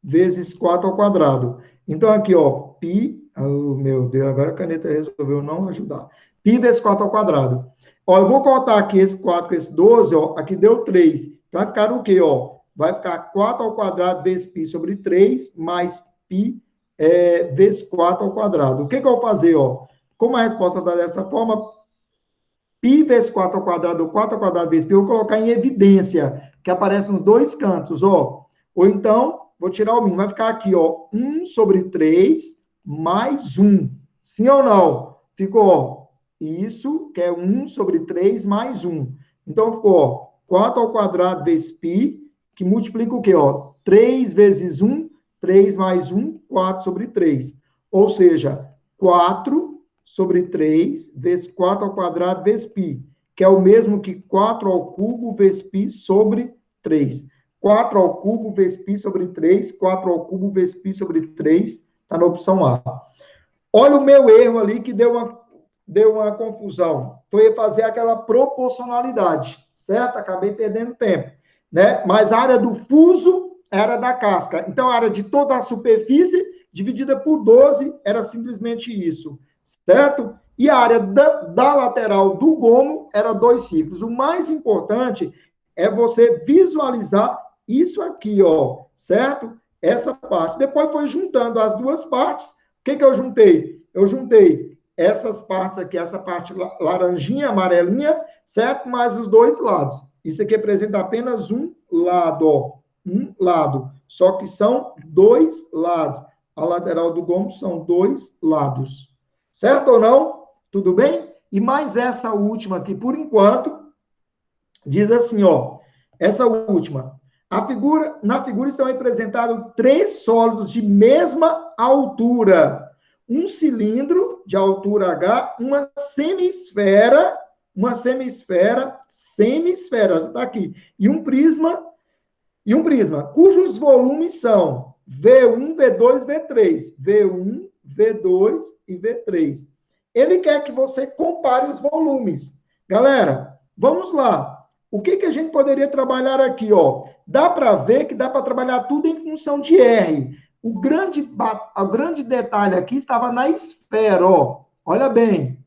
vezes 4 ao quadrado. Então, aqui, ó, π, oh, meu Deus, agora a caneta resolveu não ajudar. Π vezes 4 ao quadrado. Ó, eu vou cortar aqui esse 4 com esse 12, ó, aqui deu 3. Então, vai ficar o quê, ó? Vai ficar 4 ao quadrado vezes π sobre 3, mais π vezes 4 ao quadrado. O que eu vou fazer, ó? Como a resposta está dessa forma, π vezes 4 ao quadrado, ou 4 ao quadrado vezes π, eu vou colocar em evidência, que aparece nos dois cantos, ó. Ou então, vou tirar o mínimo, vai ficar aqui, ó, 1 sobre 3 mais 1. Sim ou não? Ficou, ó, isso, que é 1 sobre 3 mais 1. Então, ficou, ó, 4 ao quadrado vezes π, que multiplica o quê, ó? 3 vezes 1, 3 mais 1, 4 sobre 3. Ou seja, 4 sobre 3 vezes 4 ao quadrado vezes π, que é o mesmo que 4 ao cubo vezes π sobre 3. 4 ao cubo vezes π sobre 3, 4 ao cubo vezes π sobre 3, está na opção A. Olha o meu erro ali que deu uma confusão. Foi fazer aquela proporcionalidade, certo? Acabei perdendo tempo, né? Mas a área do fuso era da casca. Então, a área de toda a superfície dividida por 12 era simplesmente isso, certo? E a área da lateral do gomo era 2 ciclos. O mais importante é você visualizar isso aqui, ó, certo? Essa parte. Depois foi juntando as duas partes. O que eu juntei? Eu juntei essas partes aqui, essa parte laranjinha, amarelinha, certo? Mais os dois lados. Isso aqui representa apenas um lado, ó. Um lado. Só que são 2 lados. A lateral do gomo são 2 lados. Certo ou não? Tudo bem? E mais essa última aqui, por enquanto, diz assim, ó. Essa última. Na figura estão representados 3 sólidos de mesma altura. Um cilindro de altura H, uma semisfera, está aqui, e um prisma, cujos volumes são V1, V2, V3. V1, V2 e V3. Ele quer que você compare os volumes. Galera, vamos lá. O que a gente poderia trabalhar aqui, ó? Dá para ver que dá para trabalhar tudo em função de R. O grande detalhe aqui estava na esfera, ó. Olha bem.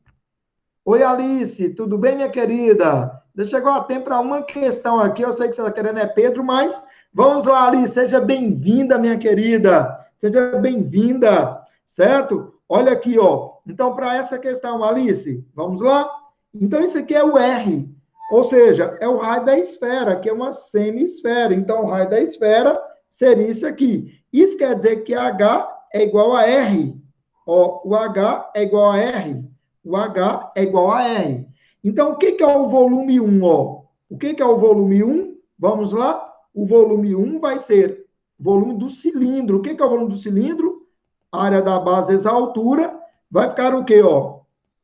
Oi, Alice, tudo bem, minha querida? Chegou a tempo para uma questão aqui, eu sei que você está querendo é Pedro, mas vamos lá, Alice, seja bem-vinda, minha querida. Seja bem-vinda, certo? Olha aqui, ó. Então, para essa questão, Alice, vamos lá? Então, isso aqui é o R. Ou seja, é o raio da esfera, que é uma semisfera. Então, o raio da esfera seria isso aqui. Isso quer dizer que H é igual a R. Ó, o H é igual a R. O H é igual a R. Então, o que é o volume 1? Ó? O que é o volume 1? Vamos lá? O volume 1 vai ser o volume do cilindro. O que é o volume do cilindro? A área da base vezes a altura. Vai ficar o quê? Ó?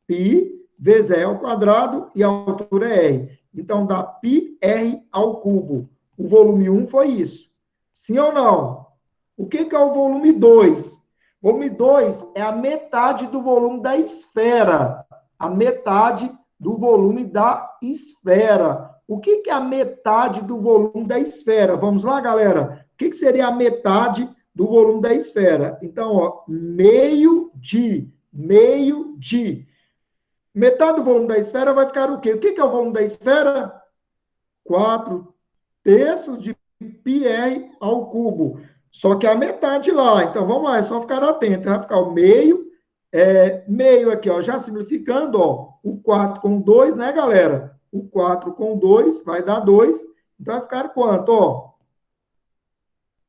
Pi vezes R ao quadrado e a altura é R. Então, dá πr ao cubo. O volume 1 foi isso. Sim ou não? O que é o volume 2? O volume 2 é a metade do volume da esfera. A metade do volume da esfera. O que é a metade do volume da esfera? Vamos lá, galera? O que seria a metade do volume da esfera? Então, ó, meio de. Metade do volume da esfera vai ficar o quê? O que é o volume da esfera? 4/3 de πr ao cubo. Só que a metade lá. Então, vamos lá, é só ficar atento. Vai ficar o meio. Meio aqui, ó, já simplificando, ó, o 4 com 2, né, galera? O 4 com 2 vai dar 2. Então, vai ficar quanto, ó?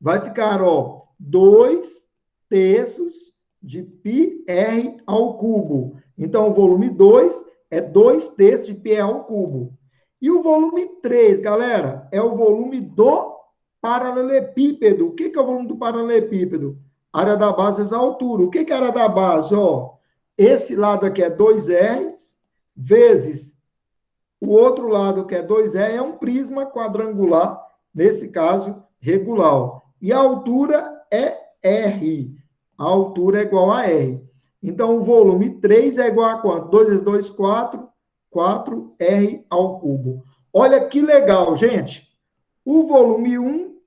Vai ficar, ó, 2/3 de πr ao cubo. Então, o volume 2 é 2/3 de πr ao cubo. E o volume 3, galera, é o volume do paralelepípedo. O que é o volume do paralelepípedo? Área da base vezes a altura. O que é a área da base? Ó, esse lado aqui é 2R, vezes o outro lado que é 2R, é um prisma quadrangular, nesse caso, regular. E a altura é R. A altura é igual a R. Então, o volume 3 é igual a quanto? 2 vezes 2, 4. 4R ao cubo. Olha que legal, gente. O volume 1,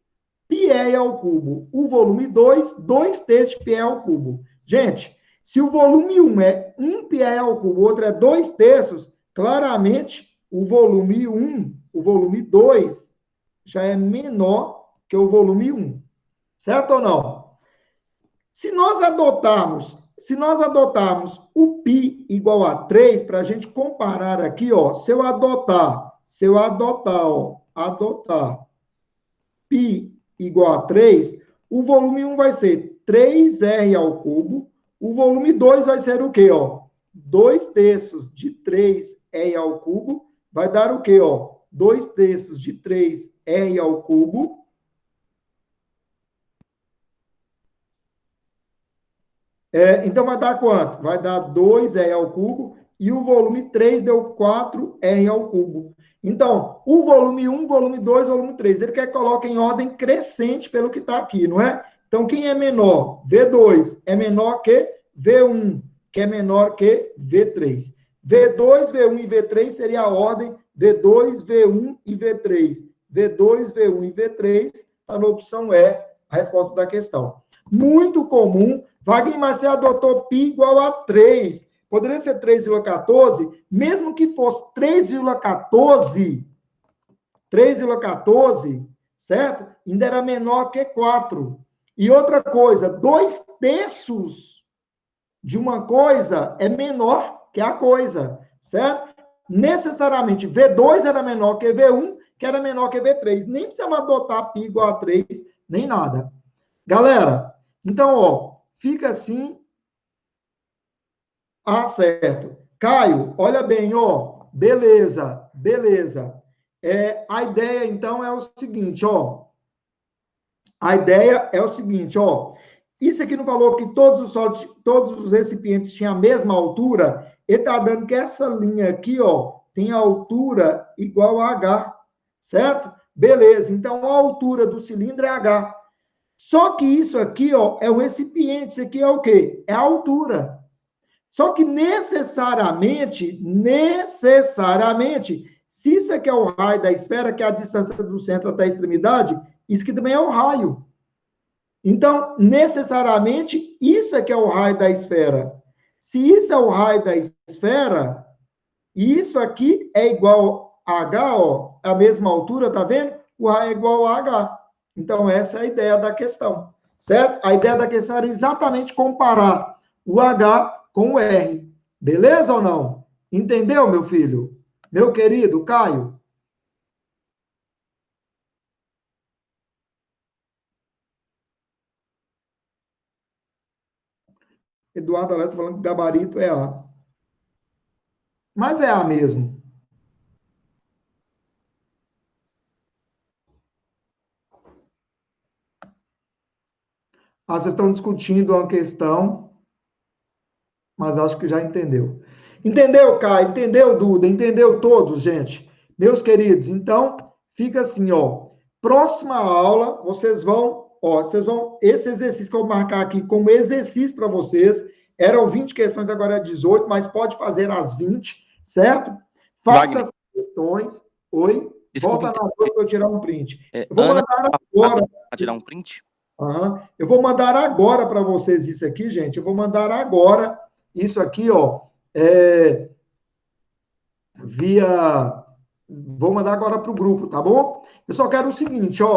πr ao cubo. O volume 2, 2/3 de πr ao cubo. Gente, se o volume 1 é 1 πr ao cubo, o outro é 2/3, claramente o volume 1, o volume 2, já é menor que o volume 1. Certo ou não? Se nós adotarmos o π igual a 3, para a gente comparar aqui, ó, se eu adotar, π igual a 3, o volume 1 vai ser 3R ao cubo, o volume 2 vai ser o quê, ó? 2/3 de 3R ao cubo, vai dar o quê, ó? 2/3 de 3R ao cubo. Então, vai dar quanto? Vai dar 2R ao cubo, e o volume 3 deu 4R ao cubo. Então, o volume 1, volume 2, volume 3, ele quer que coloque em ordem crescente pelo que está aqui, não é? Então, quem é menor? V2 é menor que V1, que é menor que V3. V2, V1 e V3 seria a ordem V2, V1 e V3. V2, V1 e V3, está na opção E, a resposta da questão. Muito comum. Wagner, mas você adotou π igual a 3. Poderia ser 3,14, mesmo que fosse 3,14, certo? Ainda era menor que 4. E outra coisa, 2/3 de uma coisa é menor que a coisa, certo? Necessariamente, V2 era menor que V1, que era menor que V3. Nem precisamos adotar π igual a 3, nem nada. Galera, então, ó, fica assim. Ah, certo. Caio, olha bem, ó, beleza, beleza. A ideia, então, é o seguinte, ó. A ideia é o seguinte, ó. Isso aqui não falou que todos os recipientes tinham a mesma altura? Ele está dando que essa linha aqui, ó, tem a altura igual a H, certo? Beleza, então a altura do cilindro é H. Só que isso aqui, ó, é o recipiente, isso aqui é o quê? É a altura. Só que necessariamente, se isso aqui é o raio da esfera, que é a distância do centro até a extremidade, isso aqui também é o raio. Então, necessariamente, isso aqui é o raio da esfera. Se isso é o raio da esfera, isso aqui é igual a H, ó, a mesma altura, tá vendo? O raio é igual a H. Então, essa é a ideia da questão, certo? A ideia da questão era exatamente comparar o H com o R. Beleza ou não? Entendeu, meu filho? Meu querido Caio? Eduardo Alessio falando que o gabarito é A. Mas é A mesmo. Ah, vocês estão discutindo uma questão, mas acho que já entendeu. Entendeu, Caio? Entendeu, Duda? Entendeu todos, gente? Meus queridos, então, fica assim, ó. Próxima aula, vocês vão, esse exercício que eu vou marcar aqui como exercício para vocês, eram 20 questões, agora é 18, mas pode fazer as 20, certo? Faça as questões. Oi? Desculpa, volta na dor para eu tirar um print. Eu vou mandar agora. Para tirar um print? Uhum. Eu vou mandar agora para vocês isso aqui, gente. Eu vou mandar agora isso aqui, ó, via. Vou mandar agora para o grupo, tá bom? Eu só quero o seguinte, ó.